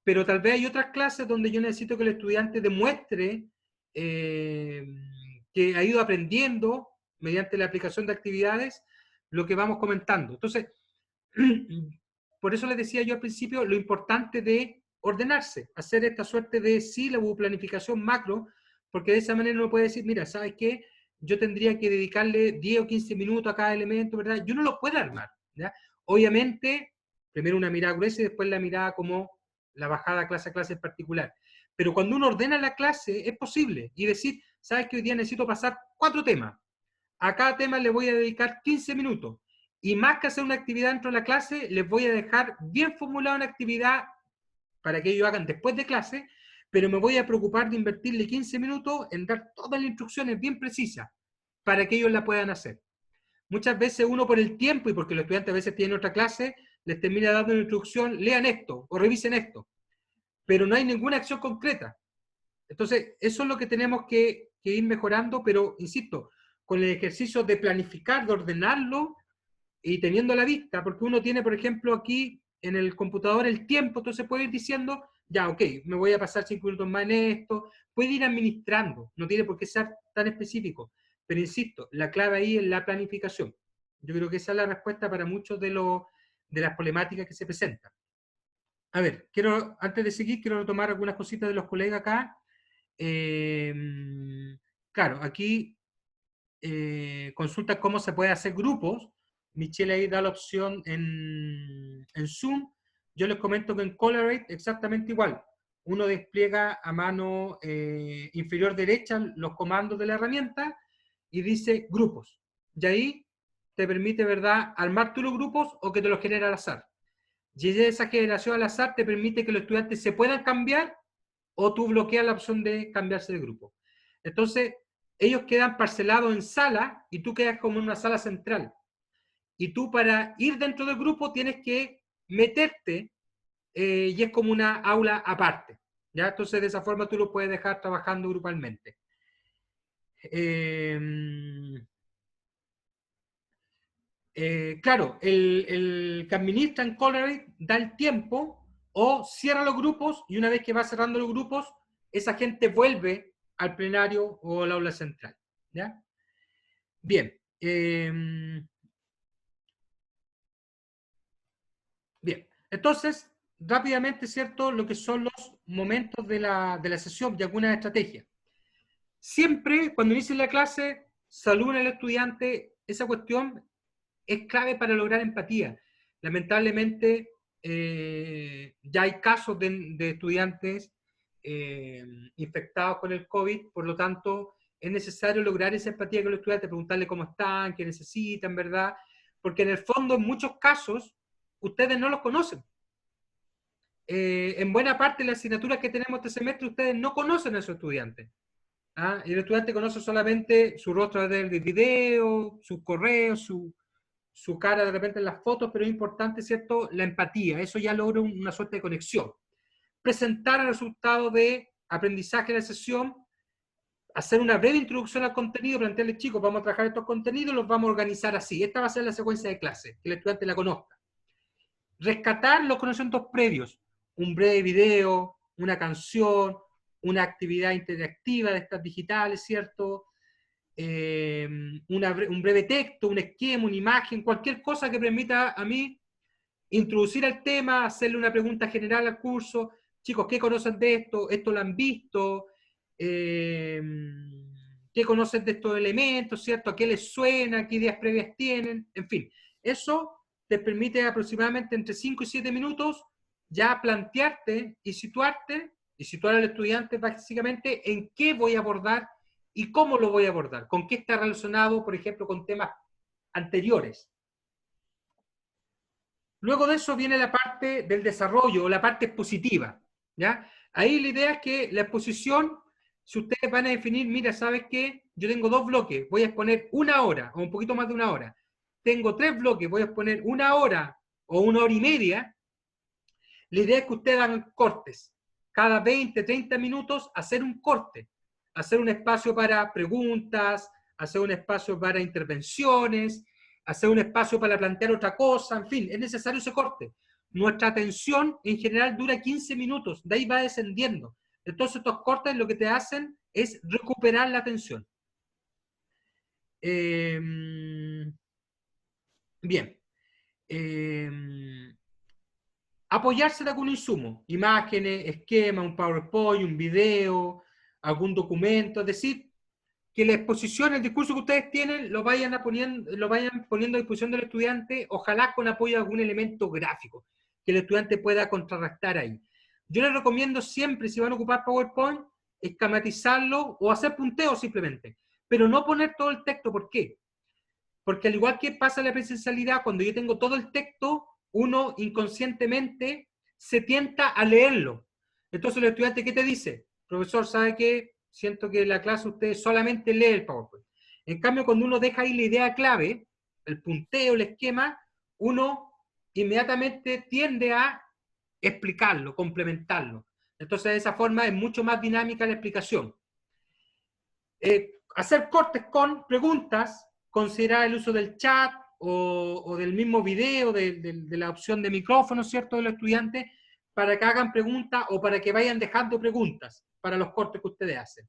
Pero tal vez hay otras clases donde yo necesito que el estudiante demuestre que ha ido aprendiendo mediante la aplicación de actividades lo que vamos comentando. Entonces, por eso les decía yo al principio lo importante de ordenarse, hacer esta suerte de sílabo, planificación macro, porque de esa manera uno puede decir, mira, ¿sabes qué? Yo tendría que dedicarle 10 o 15 minutos a cada elemento, ¿verdad? Yo no lo puedo armar, ¿ya? Obviamente, primero una mirada gruesa y después la mirada como la bajada clase a clase en particular. Pero cuando uno ordena la clase, es posible. Y decir, ¿sabes que hoy día necesito pasar 4 temas? A cada tema le voy a dedicar 15 minutos. Y más que hacer una actividad dentro de la clase, les voy a dejar bien formulada una actividad para que ellos hagan después de clase, pero me voy a preocupar de invertirle 15 minutos en dar todas las instrucciones bien precisas para que ellos la puedan hacer. Muchas veces uno por el tiempo y porque los estudiantes a veces tienen otra clase, les termina dando una instrucción, lean esto o revisen esto, pero no hay ninguna acción concreta. Entonces, eso es lo que tenemos que ir mejorando, pero insisto, con el ejercicio de planificar, de ordenarlo y teniendo a la vista, porque uno tiene, por ejemplo, aquí en el computador el tiempo, entonces puede ir diciendo, ya, ok, me voy a pasar 5 minutos más en esto, puede ir administrando, no tiene por qué ser tan específico, pero insisto, la clave ahí es la planificación. Yo creo que esa es la respuesta para muchos de las problemáticas que se presentan. A ver, antes de seguir, quiero retomar algunas cositas de los colegas acá. Claro, aquí consulta cómo se puede hacer grupos. Michelle ahí da la opción en Zoom. Yo les comento que en Colorate exactamente igual. Uno despliega a mano inferior derecha los comandos de la herramienta y dice grupos. Y ahí te permite, ¿verdad?, armar tú los grupos o que te los genera al azar. Y esa generación al azar te permite que los estudiantes se puedan cambiar o tú bloqueas la opción de cambiarse de grupo. Entonces, ellos quedan parcelados en sala y tú quedas como en una sala central. Y tú para ir dentro del grupo tienes que meterte y es como una aula aparte. ¿Ya? Entonces, de esa forma tú lo puedes dejar trabajando grupalmente. Claro, el que administra en Colorate da el tiempo o cierra los grupos y una vez que va cerrando los grupos, esa gente vuelve al plenario o al aula central. ¿Ya? Bien. Bien, entonces, rápidamente, ¿cierto? Lo que son los momentos de la sesión y algunas estrategias. Siempre, cuando inicie la clase, saluden al estudiante. Esa cuestión es clave para lograr empatía. Lamentablemente, ya hay casos de estudiantes infectados con el COVID, por lo tanto, es necesario lograr esa empatía con los estudiantes, preguntarle cómo están, qué necesitan, ¿verdad? Porque en el fondo, en muchos casos, ustedes no los conocen. En buena parte de las asignaturas que tenemos este semestre, ustedes no conocen a esos estudiantes. ¿Ah? Y el estudiante conoce solamente su rostro del video, sus correos, su cara de repente en las fotos, pero es importante, ¿cierto?, la empatía. Eso ya logra una suerte de conexión. Presentar el resultado de aprendizaje de la sesión, hacer una breve introducción al contenido, plantearle, chicos, vamos a trabajar estos contenidos, los vamos a organizar así. Esta va a ser la secuencia de clase, que el estudiante la conozca. Rescatar los conocimientos previos, un breve video, una canción, una actividad interactiva de estas digitales, ¿cierto? Un breve texto, un esquema, una imagen, cualquier cosa que permita a mí introducir el tema, hacerle una pregunta general al curso. Chicos, ¿qué conocen de esto? ¿Esto lo han visto? ¿Qué conocen de estos elementos? ¿Cierto? ¿A qué les suena? ¿Qué ideas previas tienen? En fin, eso te permite aproximadamente entre 5 y 7 minutos ya plantearte y situar al estudiante básicamente en qué voy a abordar y cómo lo voy a abordar, con qué está relacionado, por ejemplo, con temas anteriores. Luego de eso viene la parte del desarrollo o la parte expositiva, ¿ya? Ahí la idea es que la exposición, si ustedes van a definir, mira, ¿sabes qué? Yo tengo 2 bloques, voy a exponer 1 hora o un poquito más de 1 hora. Tengo 3 bloques, voy a exponer 1 hora o 1 hora y media. La idea es que ustedes hagan cortes. Cada 20, 30 minutos hacer un corte. Hacer un espacio para preguntas, hacer un espacio para intervenciones, hacer un espacio para plantear otra cosa, en fin, es necesario ese corte. Nuestra atención en general dura 15 minutos, de ahí va descendiendo. Entonces estos cortes lo que te hacen es recuperar la atención. Bien. Apoyarse de algún insumo, imágenes, esquema, un PowerPoint, un video, algún documento, es decir, que la exposición, el discurso que ustedes tienen, lo vayan poniendo a disposición del estudiante, ojalá con apoyo de algún elemento gráfico, que el estudiante pueda contrarrestar ahí. Yo les recomiendo siempre, si van a ocupar PowerPoint, esquematizarlo o hacer punteos simplemente, pero no poner todo el texto. ¿Por qué? Porque al igual que pasa en la presencialidad, cuando yo tengo todo el texto, uno inconscientemente se tienta a leerlo. Entonces el estudiante, ¿qué te dice? Profesor, ¿sabe qué? Siento que en la clase usted solamente lee el PowerPoint. En cambio, cuando uno deja ahí la idea clave, el punteo, el esquema, uno inmediatamente tiende a explicarlo, complementarlo. Entonces, de esa forma es mucho más dinámica la explicación. Hacer cortes con preguntas, considerar el uso del chat o del mismo video, de la opción de micrófono, ¿cierto?, de los estudiantes, para que hagan preguntas o para que vayan dejando preguntas para los cortes que ustedes hacen.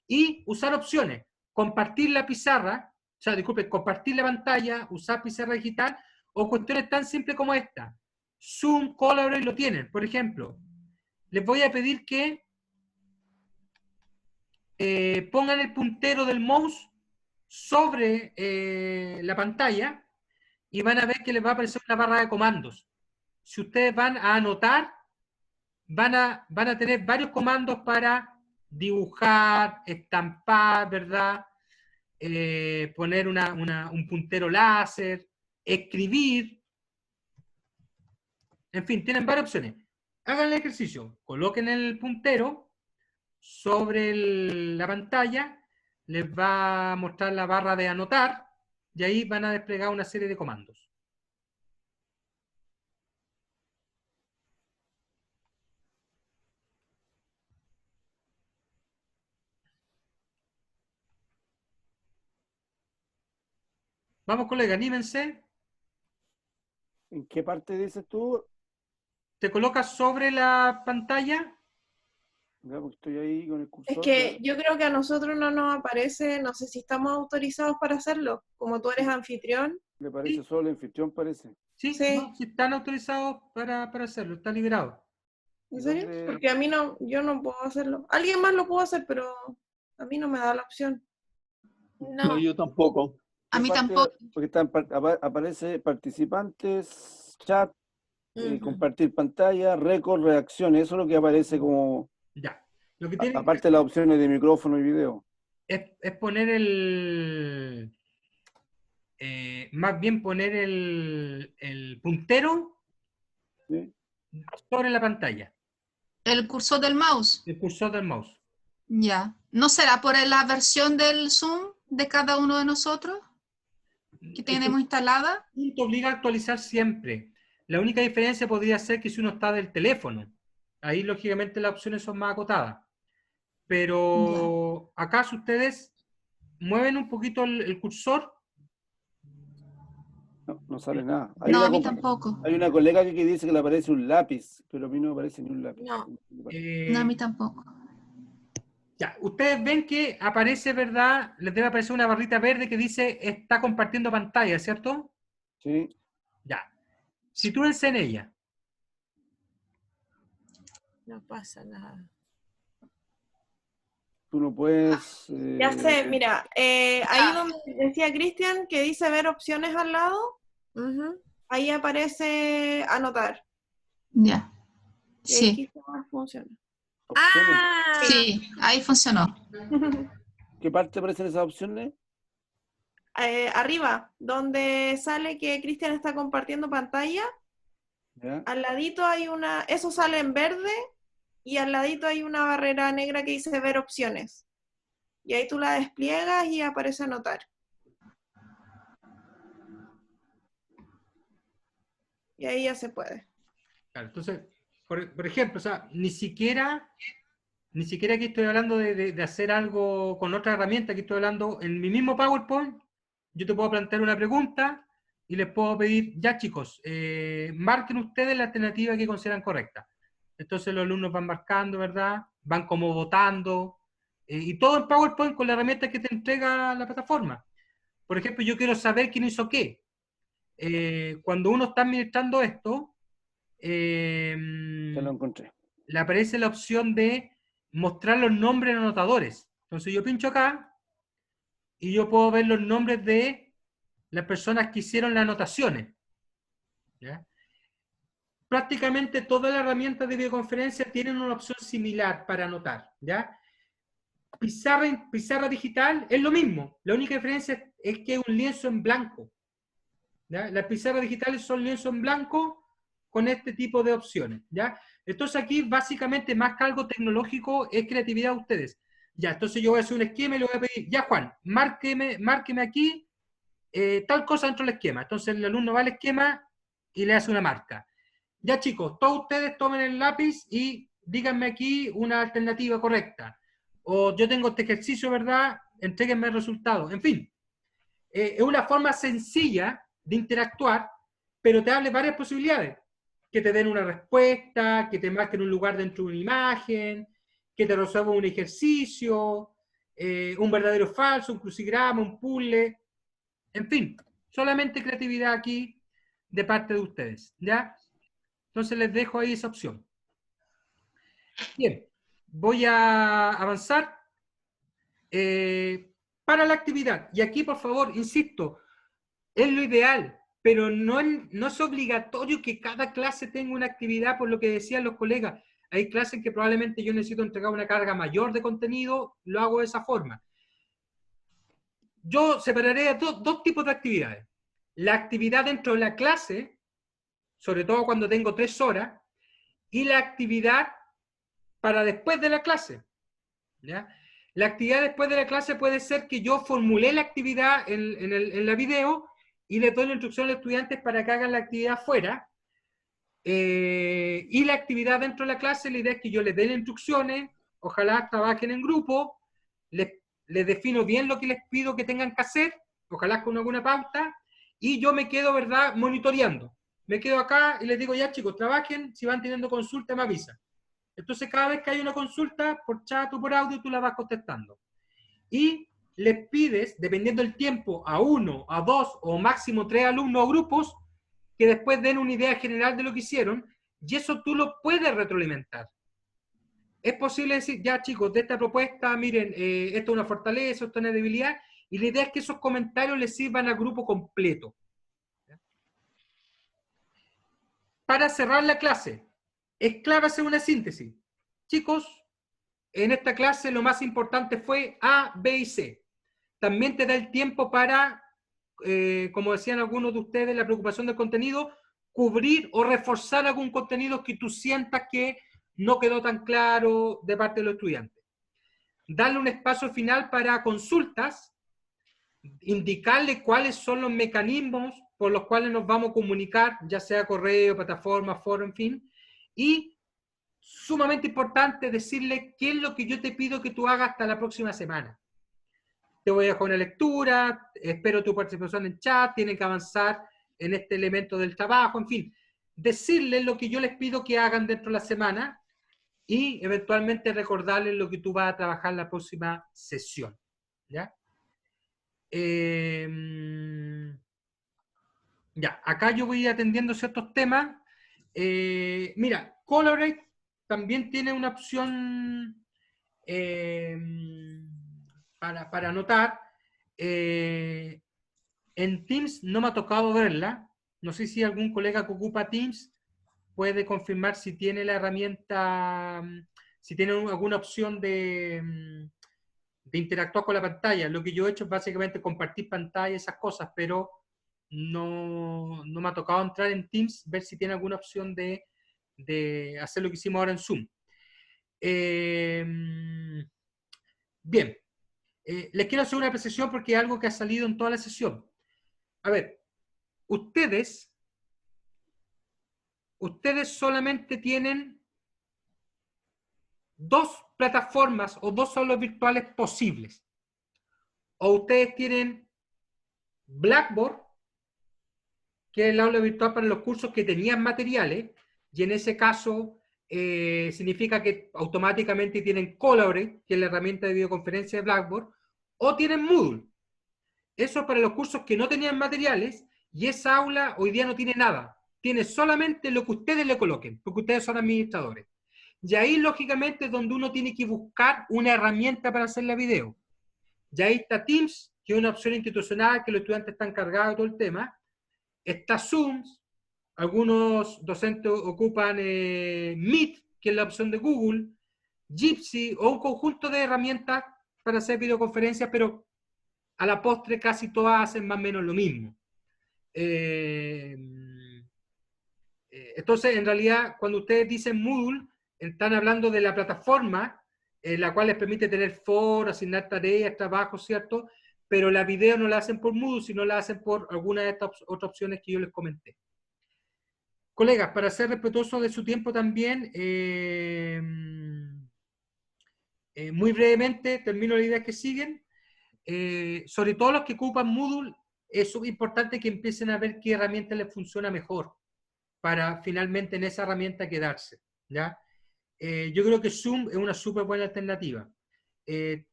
Y usar opciones, compartir la pizarra, o sea, disculpen, compartir la pantalla, usar pizarra digital, o cuestiones tan simples como esta. Zoom, Collaborate lo tienen. Por ejemplo, les voy a pedir que pongan el puntero del mouse sobre la pantalla y van a ver que les va a aparecer una barra de comandos. Si ustedes van a anotar, van a tener varios comandos para dibujar, estampar, ¿verdad? Poner un puntero láser, escribir, en fin, tienen varias opciones. Hagan el ejercicio, coloquen el puntero sobre la pantalla, les va a mostrar la barra de anotar y ahí van a desplegar una serie de comandos. Vamos, colega, anímense.
¿En qué parte dices tú?
Te colocas sobre la pantalla.
Ya, pues estoy ahí con el cursor.
Es que yo creo que a nosotros no nos aparece, no sé si estamos autorizados para hacerlo, como tú eres anfitrión.
Me parece solo el anfitrión, parece.
Sí,
Sí.
no, sí están autorizados para hacerlo, está liberado.
¿En serio?
¿Dónde?
Porque a mí no, yo no puedo hacerlo. Alguien más lo pudo hacer, pero a mí no me da la opción.
No, yo tampoco.
A
¿Qué
mí
parte?
tampoco.
Porque aparece participantes, chat,
Ujú.
compartir pantalla, récord, reacciones. Eso es lo que aparece como,
Ya. Lo que tienen que
aparte de las opciones de micrófono y video.
es poner más bien poner el puntero
¿Sí?
sobre la pantalla,
El cursor del mouse.
el cursor del mouse.
Ya. ¿No será por la versión del Zoom de cada uno de nosotros que tenemos instalada?
Te obliga a actualizar siempre. La única diferencia podría ser que si uno está del teléfono, ahí lógicamente las opciones son más acotadas. Pero acá si ustedes mueven un poquito el cursor,
No sale nada.
No, a mí tampoco.
Hay una colega que dice que le aparece un lápiz, pero a mí no me aparece ni un lápiz.
No.
No, a mí tampoco.
ya, ustedes ven que aparece, ¿verdad? Les debe aparecer una barrita verde que dice está compartiendo pantalla, ¿cierto?
Sí.
Ya. Sitúense en ella.
No pasa nada.
Tú no puedes.
Ya sé, mira, ahí donde decía Cristian que dice ver opciones al lado, ahí aparece anotar.
Ya.
Y ahí
Sí.
quizás funciona.
Opciones.
Sí, ahí funcionó.
¿Qué parte aparecen esas opciones?
Arriba, donde sale que Cristian está compartiendo pantalla,
¿Ya?
al ladito hay una, eso sale en verde, y al ladito hay una barrera negra que dice ver opciones. Y ahí tú la despliegas y aparece anotar. Y ahí ya se puede.
Claro, entonces, por ejemplo, o sea, ni siquiera aquí estoy hablando de hacer algo con otra herramienta, aquí estoy hablando en mi mismo PowerPoint, yo te puedo plantear una pregunta y les puedo pedir, ya chicos, marquen ustedes la alternativa que consideran correcta. Entonces los alumnos van marcando, ¿verdad? Van como votando, y todo en PowerPoint con la herramienta que te entrega la plataforma. Por ejemplo, yo quiero saber quién hizo qué. Cuando uno está administrando esto,
Ya lo encontré.
le aparece la opción de mostrar los nombres en anotadores. Entonces yo pincho acá y yo puedo ver los nombres de las personas que hicieron las anotaciones. ¿Ya? Prácticamente todas las herramientas de videoconferencia tienen una opción similar para anotar. ¿Ya? Pizarra digital es lo mismo. La única diferencia es que es un lienzo en blanco. ¿Ya? Las pizarras digitales son lienzos en blanco con este tipo de opciones. ¿Ya? Entonces aquí básicamente más que algo tecnológico es creatividad de ustedes. Ya, entonces yo voy a hacer un esquema y le voy a pedir, ya Juan, márqueme aquí tal cosa dentro del esquema. Entonces el alumno va al esquema y le hace una marca. Ya chicos, todos ustedes tomen el lápiz y díganme aquí una alternativa correcta. O yo tengo este ejercicio, ¿verdad? Entréguenme el resultado. En fin, es una forma sencilla de interactuar, pero te abre varias posibilidades. Que te den una respuesta, que te marquen un lugar dentro de una imagen, que te resuelvan un ejercicio, un verdadero o falso, un crucigrama, un puzzle. En fin, solamente creatividad aquí de parte de ustedes. ¿Ya? Entonces les dejo ahí esa opción. Bien, voy a avanzar. Para la actividad, y aquí por favor, insisto, es lo ideal, pero no es obligatorio que cada clase tenga una actividad, por lo que decían los colegas. Hay clases que probablemente yo necesito entregar una carga mayor de contenido, lo hago de esa forma. Yo separaré dos tipos de actividades. La actividad dentro de la clase, sobre todo cuando tengo 3 horas, y la actividad para después de la clase. ¿Ya? La actividad después de la clase puede ser que yo formulé la actividad en la video y le doy la instrucción a los estudiantes para que hagan la actividad afuera. Y la actividad dentro de la clase, la idea es que yo les dé las instrucciones, ojalá trabajen en grupo, les defino bien lo que les pido que tengan que hacer, ojalá con alguna pauta, y yo me quedo, ¿verdad?, monitoreando. Me quedo acá y les digo, ya chicos, trabajen, si van teniendo consulta me avisan. Entonces cada vez que hay una consulta, por chat o por audio, tú la vas contestando. Y les pides, dependiendo del tiempo, a 1, a 2 o máximo 3 alumnos o grupos, que después den una idea general de lo que hicieron, y eso tú lo puedes retroalimentar. Es posible decir, ya chicos, de esta propuesta, miren, esto es una fortaleza, esto es una debilidad, y la idea es que esos comentarios les sirvan al grupo completo. Para cerrar la clase, es clave hacer una síntesis. Chicos, en esta clase lo más importante fue A, B y C. También te da el tiempo para, como decían algunos de ustedes, la preocupación del contenido, cubrir o reforzar algún contenido que tú sientas que no quedó tan claro de parte de los estudiantes. Darle un espacio final para consultas, indicarle cuáles son los mecanismos por los cuales nos vamos a comunicar, ya sea correo, plataforma, foro, en fin, y sumamente importante decirle qué es lo que yo te pido que tú hagas hasta la próxima semana. Te voy a dejar una lectura, espero tu participación en chat, tienen que avanzar en este elemento del trabajo, en fin, decirles lo que yo les pido que hagan dentro de la semana y eventualmente recordarles lo que tú vas a trabajar en la próxima sesión. ¿Ya? Ya, acá yo voy atendiendo ciertos temas. Mira, Colorate también tiene una opción para anotar. En Teams no me ha tocado verla. No sé si algún colega que ocupa Teams puede confirmar si tiene la herramienta, si tiene alguna opción de interactuar con la pantalla. Lo que yo he hecho es básicamente compartir pantalla, esas cosas, pero no me ha tocado entrar en Teams, ver si tiene alguna opción de hacer lo que hicimos ahora en Zoom. Bien, les quiero hacer una apreciación porque es algo que ha salido en toda la sesión. A ver, ustedes solamente tienen dos plataformas o dos aulas virtuales posibles. O ustedes tienen Blackboard, que es el aula virtual para los cursos que tenían materiales, y en ese caso significa que automáticamente tienen Colorate, que es la herramienta de videoconferencia de Blackboard, o tienen Moodle. Eso es para los cursos que no tenían materiales, y esa aula hoy día no tiene nada. Tiene solamente lo que ustedes le coloquen, porque ustedes son administradores. Y ahí, lógicamente, es donde uno tiene que buscar una herramienta para hacer la video. Y ahí está Teams, que es una opción institucional, que los estudiantes están cargados de todo el tema. Está Zoom, algunos docentes ocupan Meet, que es la opción de Google, Jitsi, o un conjunto de herramientas para hacer videoconferencias, pero a la postre casi todas hacen más o menos lo mismo. Entonces, en realidad, cuando ustedes dicen Moodle, están hablando de la plataforma, la cual les permite tener foros, asignar tareas, trabajos, ¿cierto? Pero la video no la hacen por Moodle, sino la hacen por alguna de estas otras opciones que yo les comenté. Colegas, para ser respetuoso de su tiempo también, muy brevemente, termino la idea que siguen. Sobre todo los que ocupan Moodle, es súper importante que empiecen a ver qué herramienta les funciona mejor para finalmente en esa herramienta quedarse, ¿ya? Yo creo que Zoom es una súper buena alternativa.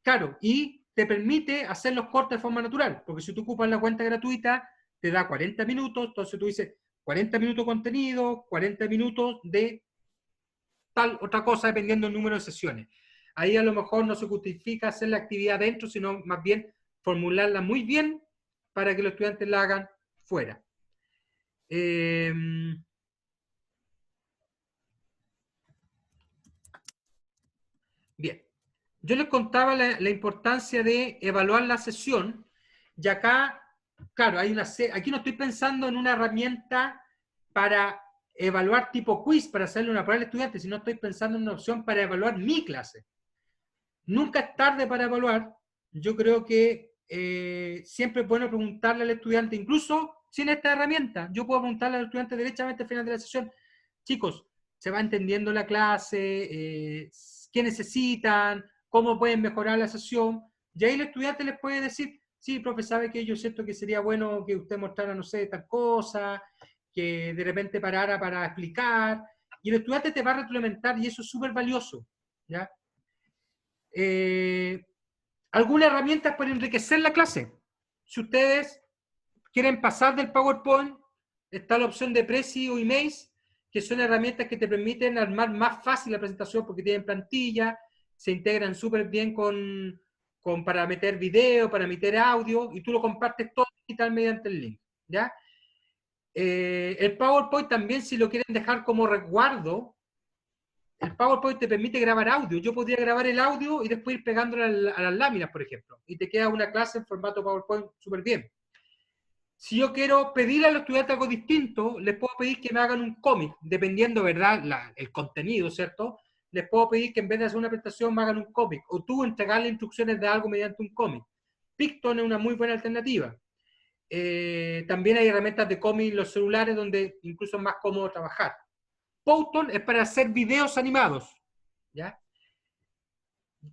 Claro, y te permite hacer los cortes de forma natural, porque si tú ocupas la cuenta gratuita, te da 40 minutos, entonces tú dices 40 minutos de contenido, 40 minutos de tal otra cosa, dependiendo del número de sesiones. Ahí a lo mejor no se justifica hacer la actividad dentro, sino más bien formularla muy bien para que los estudiantes la hagan fuera. Bien, yo les contaba la importancia de evaluar la sesión, y acá, claro, aquí no estoy pensando en una herramienta para evaluar tipo quiz, para hacerle una prueba al estudiante, sino estoy pensando en una opción para evaluar mi clase. Nunca es tarde para evaluar. Yo creo que siempre es bueno preguntarle al estudiante, incluso sin esta herramienta, yo puedo preguntarle al estudiante directamente al final de la sesión, chicos, ¿se va entendiendo la clase? ¿Qué necesitan? ¿Cómo pueden mejorar la sesión? Y ahí el estudiante les puede decir, sí, profe, sabe que yo siento que sería bueno que usted mostrara, no sé, tal cosa, que de repente parara para explicar, y el estudiante te va a retroalimentar, y eso es súper valioso, ¿ya? Algunas herramientas para enriquecer la clase. Si ustedes quieren pasar del PowerPoint, está la opción de Prezi o Emails, que son herramientas que te permiten armar más fácil la presentación porque tienen plantilla, se integran súper bien para meter video, para meter audio, y tú lo compartes todo digital mediante el link, ¿ya? El PowerPoint también, si lo quieren dejar como resguardo, el PowerPoint te permite grabar audio. Yo podría grabar el audio y después ir pegándolo a las láminas, por ejemplo, y te queda una clase en formato PowerPoint súper bien. Si yo quiero pedirle a los estudiantes algo distinto, les puedo pedir que me hagan un cómic, dependiendo, ¿verdad?, el contenido, ¿cierto? Les puedo pedir que en vez de hacer una presentación me hagan un cómic, o tú entregarle instrucciones de algo mediante un cómic. Picton es una muy buena alternativa. También hay herramientas de cómic en los celulares donde incluso es más cómodo trabajar. Powtoon es para hacer videos animados, ¿ya?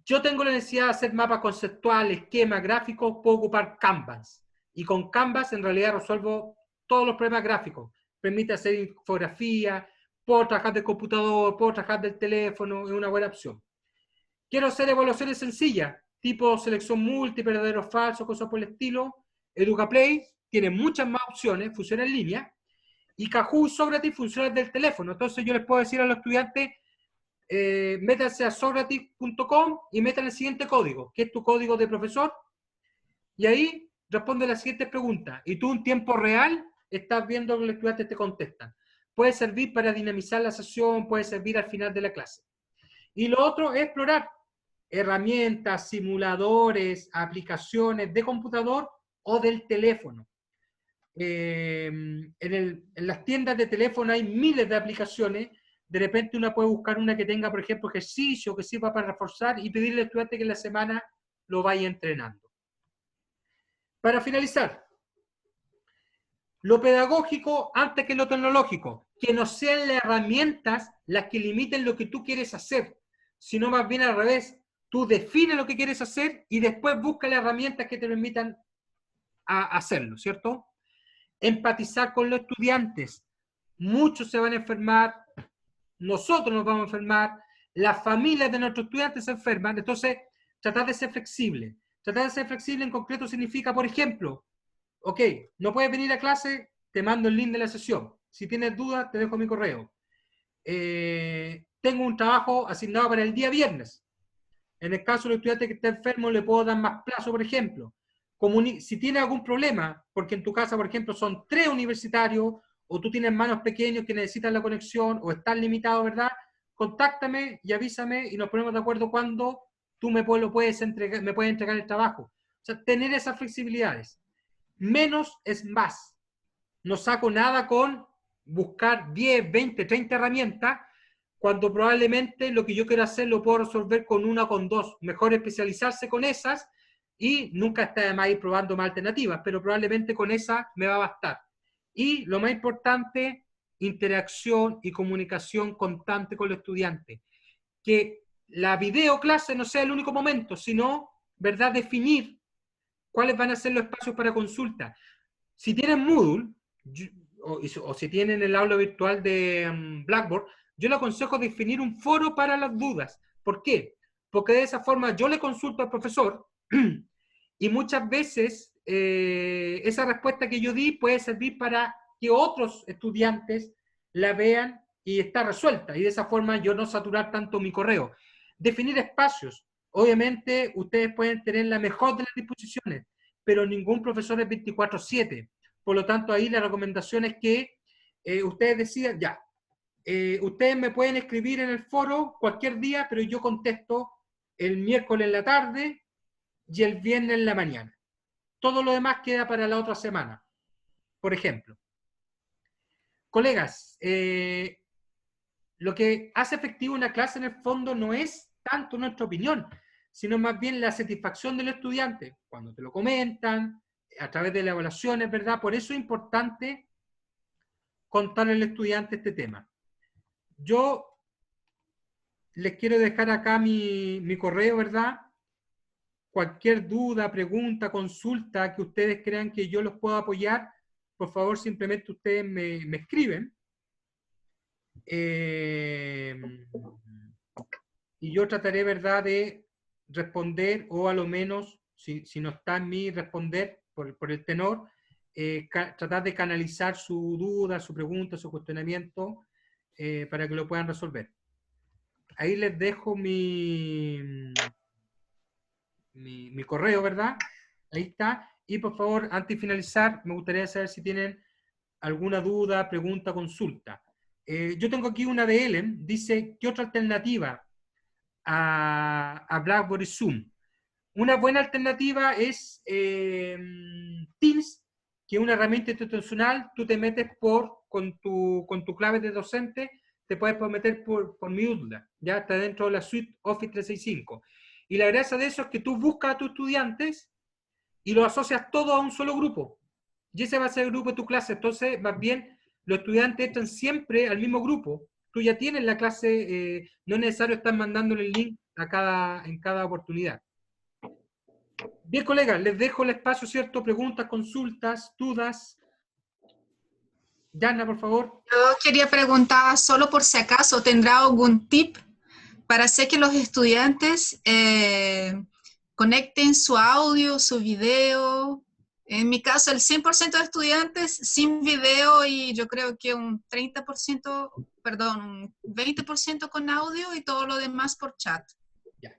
Yo tengo la necesidad de hacer mapas conceptuales, esquemas, gráficos, puedo ocupar Canvas. Y con Canvas en realidad resuelvo todos los problemas gráficos. Permite hacer infografía, puedo trabajar del computador, puedo trabajar del teléfono, es una buena opción. Quiero hacer evaluaciones sencillas, tipo selección múltiple, verdadero o falso, cosas por el estilo. EducaPlay tiene muchas más opciones, funciona en línea. Y Kahoot y Socrates funcionan desde el teléfono. Entonces yo les puedo decir a los estudiantes, métanse a socrates.com y metan el siguiente código, que es tu código de profesor, y ahí responde la siguiente pregunta, y tú en tiempo real estás viendo que los estudiantes te contestan. Puede servir para dinamizar la sesión, puede servir al final de la clase. Y lo otro es explorar herramientas, simuladores, aplicaciones de computador o del teléfono. En las tiendas de teléfono hay miles de aplicaciones. De repente uno puede buscar una que tenga, por ejemplo, ejercicio, que sirva para reforzar y pedirle al estudiante que en la semana lo vaya entrenando. Para finalizar, lo pedagógico antes que lo tecnológico, que no sean las herramientas las que limiten lo que tú quieres hacer, sino más bien al revés. Tú defines lo que quieres hacer y después busca las herramientas que te permitan hacerlo, ¿cierto? Empatizar con los estudiantes. Muchos se van a enfermar, nosotros nos vamos a enfermar, las familias de nuestros estudiantes se enferman, entonces tratar de ser flexible. Tratar de ser flexible en concreto significa, por ejemplo, ok, no puedes venir a clase, te mando el link de la sesión. Si tienes dudas, te dejo mi correo. Tengo un trabajo asignado para el día viernes. En el caso del estudiante que está enfermo, le puedo dar más plazo, por ejemplo. Si tiene algún problema, porque en tu casa, por ejemplo, son 3 universitarios, o tú tienes hermanos pequeños que necesitan la conexión, o estás limitado, ¿verdad? Contáctame y avísame y nos ponemos de acuerdo cuando tú me puedes entregar el trabajo. O sea, tener esas flexibilidades. Menos es más. No saco nada con buscar 10, 20, 30 herramientas, cuando probablemente lo que yo quiero hacer lo puedo resolver con una o con dos. Mejor especializarse con esas y nunca está de más ir probando más alternativas, pero probablemente con esa me va a bastar. Y lo más importante, interacción y comunicación constante con los estudiantes. Que la videoclase no sea el único momento, sino, ¿verdad?, definir cuáles van a ser los espacios para consulta. Si tienen Moodle, o si tienen el aula virtual de Blackboard, yo le aconsejo definir un foro para las dudas. ¿Por qué? Porque de esa forma yo le consulto al profesor y muchas veces esa respuesta que yo di puede servir para que otros estudiantes la vean y está resuelta. Y de esa forma yo no saturar tanto mi correo. Definir espacios. Obviamente ustedes pueden tener la mejor de las disposiciones, pero ningún profesor es 24/7. Por lo tanto, ahí la recomendación es que ustedes decidan, ya, ustedes me pueden escribir en el foro cualquier día, pero yo contesto el miércoles en la tarde y el viernes en la mañana. Todo lo demás queda para la otra semana, por ejemplo. Colegas, lo que hace efectivo una clase en el fondo no es tanto nuestra opinión, sino más bien la satisfacción del estudiante, cuando te lo comentan, a través de las evaluaciones, ¿verdad? Por eso es importante contarle al estudiante este tema. Yo les quiero dejar acá mi correo, ¿verdad? Cualquier duda, pregunta, consulta que ustedes crean que yo los puedo apoyar, por favor, simplemente ustedes me escriben. Y yo trataré, ¿verdad?, de responder, o a lo menos, si no está en mí responder por el tenor, tratar de canalizar su duda, su pregunta, su cuestionamiento, para que lo puedan resolver. Ahí les dejo mi correo, ¿verdad? Ahí está. Y por favor, antes de finalizar, me gustaría saber si tienen alguna duda, pregunta, consulta. Yo tengo aquí una de Ellen, dice, ¿qué otra alternativa a Blackboard y Zoom? Una buena alternativa es Teams, que es una herramienta institucional. Tú te metes con tu clave de docente, te puedes meter por Moodle, ya está dentro de la suite Office 365. Y la gracia de eso es que tú buscas a tus estudiantes y los asocias todos a un solo grupo. Y ese va a ser el grupo de tu clase. Entonces, más bien, los estudiantes entran siempre al mismo grupo. Tú ya tienes la clase, no es necesario estar mandándole el link en cada oportunidad. Bien, colegas, les dejo el espacio, ¿cierto? Preguntas, consultas, dudas. Yana, por favor.
Yo quería preguntar, solo por si acaso, ¿tendrá algún tip para hacer que los estudiantes conecten su audio, su video? En mi caso, el 100% de estudiantes sin video y yo creo que un 30%, perdón, un 20% con audio y todo lo demás por chat.
Ya.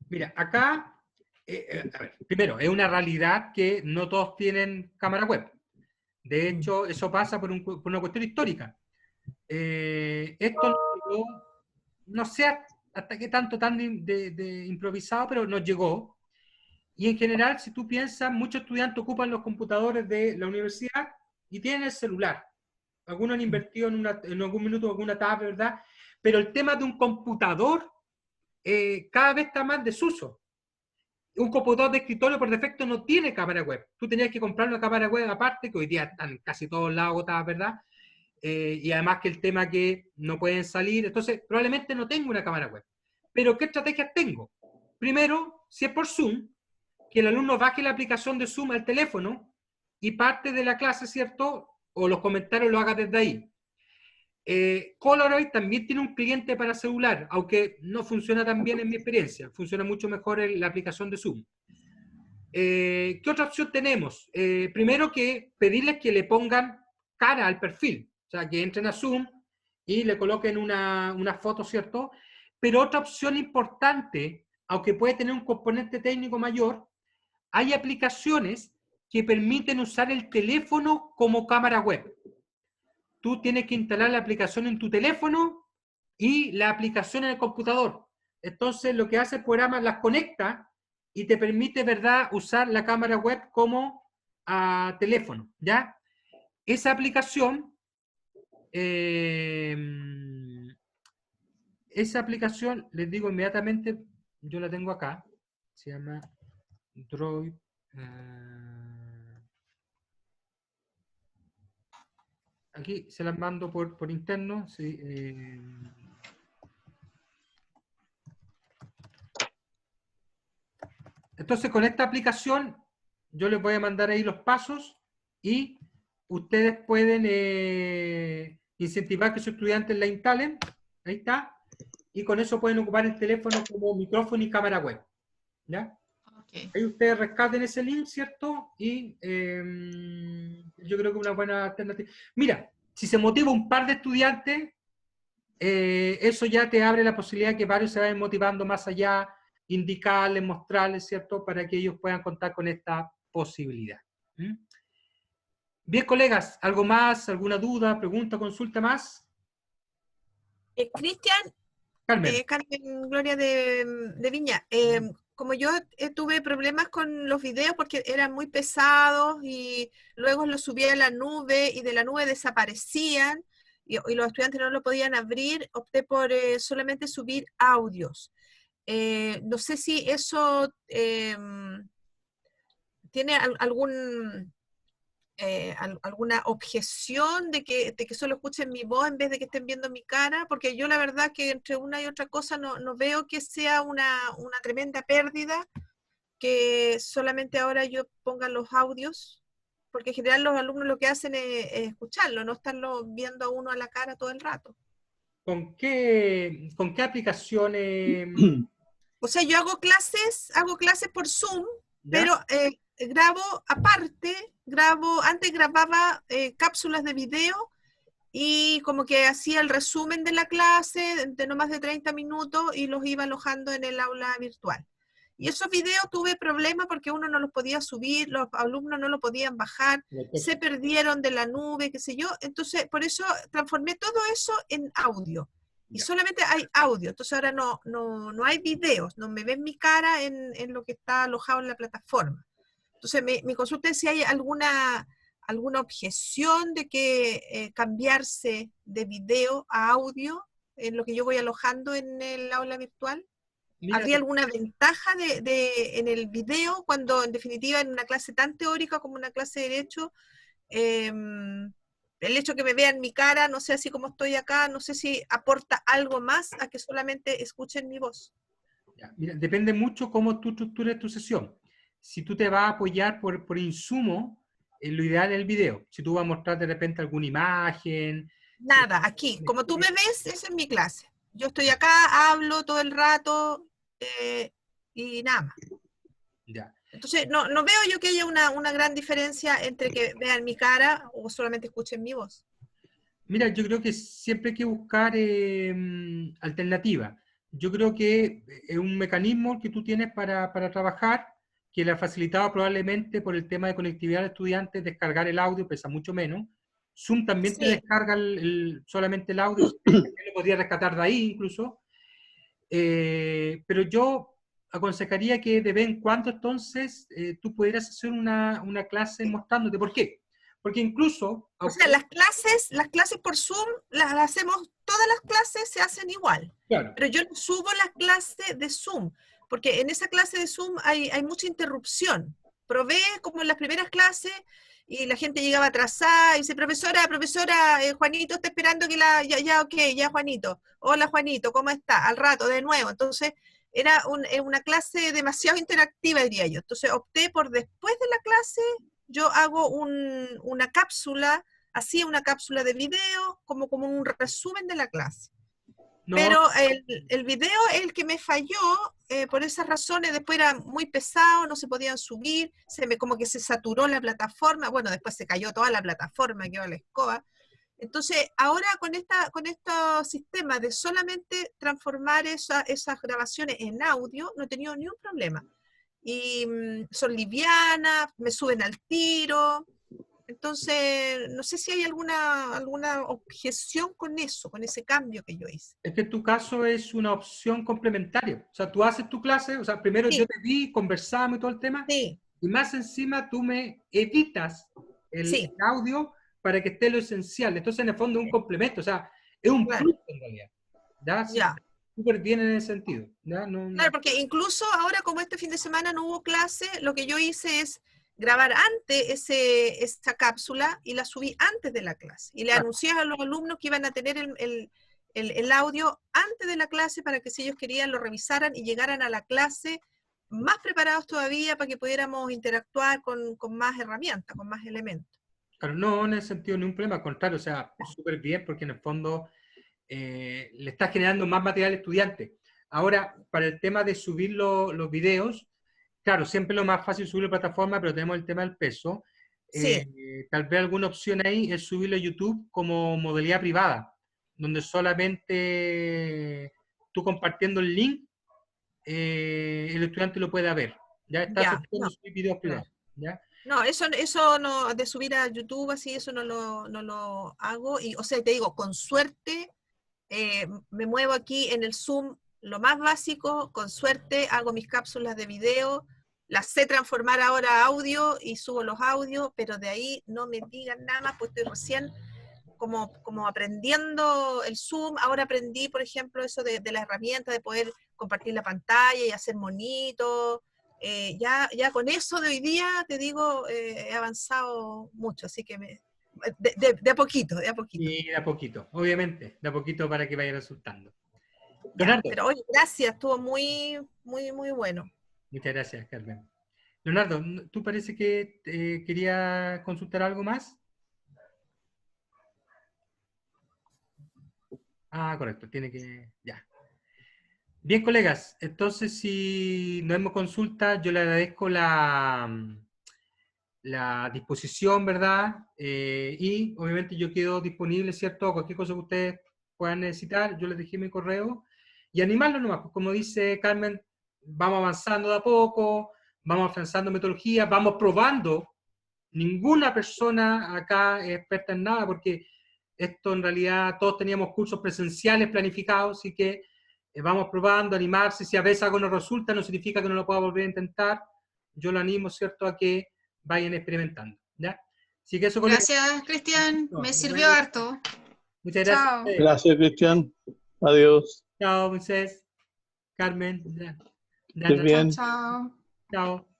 Mira, acá, a ver, primero, es una realidad que no todos tienen cámara web. De hecho, eso pasa por una cuestión histórica. Esto no sé hasta qué tanto tan de improvisado, pero nos llegó. Y en general, si tú piensas, muchos estudiantes ocupan los computadores de la universidad y tienen el celular. Algunos han invertido en algún minuto alguna tablet, ¿verdad? Pero el tema de un computador cada vez está más desuso. Un computador de escritorio por defecto no tiene cámara web. Tú tenías que comprar una cámara web aparte, que hoy día están en casi todos lados agotadas, ¿verdad? Y además que el tema que no pueden salir. Entonces, probablemente no tengo una cámara web. Pero, ¿qué estrategias tengo? Primero, si es por Zoom, que el alumno baje la aplicación de Zoom al teléfono y parte de la clase, ¿cierto? O los comentarios lo haga desde ahí. Polaroid también tiene un cliente para celular, aunque no funciona tan bien en mi experiencia. Funciona mucho mejor en la aplicación de Zoom. ¿Qué otra opción tenemos? Primero que pedirles que le pongan cara al perfil. O sea, que entren a Zoom y le coloquen una foto, ¿cierto? Pero otra opción importante, aunque puede tener un componente técnico mayor, hay aplicaciones que permiten usar el teléfono como cámara web. Tú tienes que instalar la aplicación en tu teléfono y la aplicación en el computador. Entonces, lo que hace el programa las conecta y te permite, ¿verdad?, usar la cámara web como teléfono, ¿ya? Esa aplicación, les digo inmediatamente, yo la tengo acá, se llama Droid. Aquí se las mando por interno. Sí, Entonces, con esta aplicación, yo les voy a mandar ahí los pasos y ustedes pueden incentivar que sus estudiantes la instalen. Ahí está. Y con eso pueden ocupar el teléfono como micrófono y cámara web. ¿Ya?
Okay.
Ahí ustedes rescaten ese link, ¿cierto? Y yo creo que es una buena alternativa. Mira, si se motiva un par de estudiantes, eso ya te abre la posibilidad de que varios se vayan motivando más allá, indicarles, mostrarles, ¿cierto? Para que ellos puedan contar con esta posibilidad. ¿Mm? Bien, colegas, ¿algo más? ¿Alguna duda, pregunta, consulta más?
Cristian,
Carmen.
Carmen Gloria de Viña, como yo tuve problemas con los videos porque eran muy pesados y luego los subía a la nube y de la nube desaparecían y los estudiantes no lo podían abrir, opté por solamente subir audios. No sé si eso tiene alguna objeción de que solo escuchen mi voz en vez de que estén viendo mi cara, porque yo la verdad que entre una y otra cosa no veo que sea una tremenda pérdida que solamente ahora yo ponga los audios, porque en general los alumnos lo que hacen es escucharlo, no estarlo viendo a uno a la cara todo el rato.
¿Con qué aplicaciones?
O sea, yo hago clases por Zoom,
¿Ya?
pero grabo aparte antes grababa cápsulas de video y como que hacía el resumen de la clase de no más de 30 minutos y los iba alojando en el aula virtual. Y esos videos tuve problemas porque uno no los podía subir, los alumnos no lo podían bajar, se perdieron de la nube, qué sé yo. Entonces, por eso transformé todo eso en audio. Y solamente hay audio. Entonces ahora no hay videos, no me ven mi cara en lo que está alojado en la plataforma. Entonces, mi consulta es si hay alguna objeción de que cambiarse de video a audio en lo que yo voy alojando en el aula virtual.
Mira,
¿Habría alguna ventaja en el video cuando en definitiva en una clase tan teórica como una clase de Derecho, el hecho que me vean mi cara, no sé, así como estoy acá, no sé si aporta algo más a que solamente escuchen mi voz?
mira, depende mucho cómo tú estructures tu sesión. Si tú te vas a apoyar por insumo, lo ideal es el video. Si tú vas a mostrar de repente alguna imagen.
Nada, aquí, como tú me ves, esa es mi clase. Yo estoy acá, hablo todo el rato y nada más.
Ya.
Entonces, no veo yo que haya una gran diferencia entre que vean mi cara o solamente escuchen mi voz.
Mira, yo creo que siempre hay que buscar alternativas. Yo creo que es un mecanismo que tú tienes para trabajar, que le ha facilitado probablemente por el tema de conectividad al estudiante, descargar el audio, pesa mucho menos. Zoom también te
Sí.
descarga solamente el audio, también lo podría rescatar de ahí incluso. Pero yo aconsejaría que de vez en cuando entonces tú pudieras hacer una clase mostrándote. ¿Por qué? Porque incluso...
O sea, las clases por Zoom, las hacemos, todas las clases se hacen igual.
Claro.
Pero yo no subo la clase de Zoom, porque en esa clase de Zoom hay mucha interrupción. Probé como en las primeras clases y la gente llegaba atrasada y dice, profesora, Juanito está esperando que ok, ya Juanito. Hola Juanito, ¿cómo está? Al rato, de nuevo. Entonces, era una clase demasiado interactiva, diría yo. Entonces, opté por después de la clase, yo hago una cápsula, hacía una cápsula de video, como un resumen de la clase.
No,
Pero el video es el que me falló, por esas razones, después era muy pesado, no se podían subir, como que se saturó la plataforma, bueno, después se cayó toda la plataforma, quedó a la escoba. Entonces, ahora con estos sistemas de solamente transformar esas grabaciones en audio, no he tenido ni un problema. Y son livianas, me suben al tiro. Entonces, no sé si hay alguna objeción con eso, con ese cambio que yo hice.
es que en tu caso es una opción complementaria. O sea, tú haces tu clase, o sea, primero
Sí.
yo te vi, conversamos y todo el tema,
Sí,
y más encima tú me editas
sí,
el audio para que esté lo esencial. Entonces, en el fondo es un complemento, o sea, es un
claro,
plus en realidad. ¿Ya? Sí,
ya.
súper bien en ese sentido. ¿Ya?
Claro, porque incluso ahora como este fin de semana no hubo clase, lo que yo hice es grabar antes esta cápsula y la subí antes de la clase. Y le anuncié a los alumnos que iban a tener el audio antes de la clase para que si ellos querían lo revisaran y llegaran a la clase más preparados todavía para que pudiéramos interactuar con más herramientas, con más elementos.
Claro, no en ese sentido ni un problema, al contrario, o sea, súper bien porque en el fondo le estás generando más material al estudiante. Ahora, para el tema de subir los videos, claro, siempre lo más fácil es subirlo a plataforma, pero tenemos el tema del peso.
Sí,
Tal vez alguna opción ahí es subirlo a YouTube como modalidad privada, donde solamente tú compartiendo el link, el estudiante lo pueda ver. Ya está esa
ya,
opción
no,
de subir videos
claro.
privados. ¿Ya?
No, eso no, de subir a YouTube así, eso no lo hago. Y, o sea, te digo, con suerte me muevo aquí en el Zoom lo más básico, con suerte hago mis cápsulas de video, las sé transformar ahora a audio y subo los audios, pero de ahí no me digan nada más, pues estoy recién como aprendiendo el Zoom. Ahora aprendí, por ejemplo, eso de la herramienta de poder compartir la pantalla y hacer monitos. Ya con eso de hoy día, te digo, he avanzado mucho, así que de a poquito, de a poquito.
Y de a poquito, obviamente, de a poquito para que vaya resultando.
Ya,
Leonardo.
pero oye, gracias, estuvo muy, muy, muy bueno.
Muchas gracias, Carmen. Leonardo, ¿tú parece que quería consultar algo más? Ah, correcto, tiene que... Ya. Bien, colegas, entonces si no hemos consulta, yo le agradezco la la disposición, ¿verdad? Y obviamente yo quedo disponible, ¿cierto? Cualquier cosa que ustedes puedan necesitar, yo les dejé mi correo. Y animarlo nomás, pues como dice Carmen, vamos avanzando de a poco, vamos avanzando metodología, vamos probando. Ninguna persona acá es experta en nada, porque esto en realidad todos teníamos cursos presenciales planificados, así que vamos probando, animarse. Si a veces algo no resulta, no significa que no lo pueda volver a intentar. Yo lo animo, ¿cierto?, a que vayan experimentando, ¿ya? Así que eso con
Gracias, Cristian.
No,
Me
nos
sirvió
vemos.
harto.
Muchas gracias.
Chao.
Gracias, Cristian. Adiós.
Chao, Moisés, Carmen,
Estés bien.
Chao.
chao.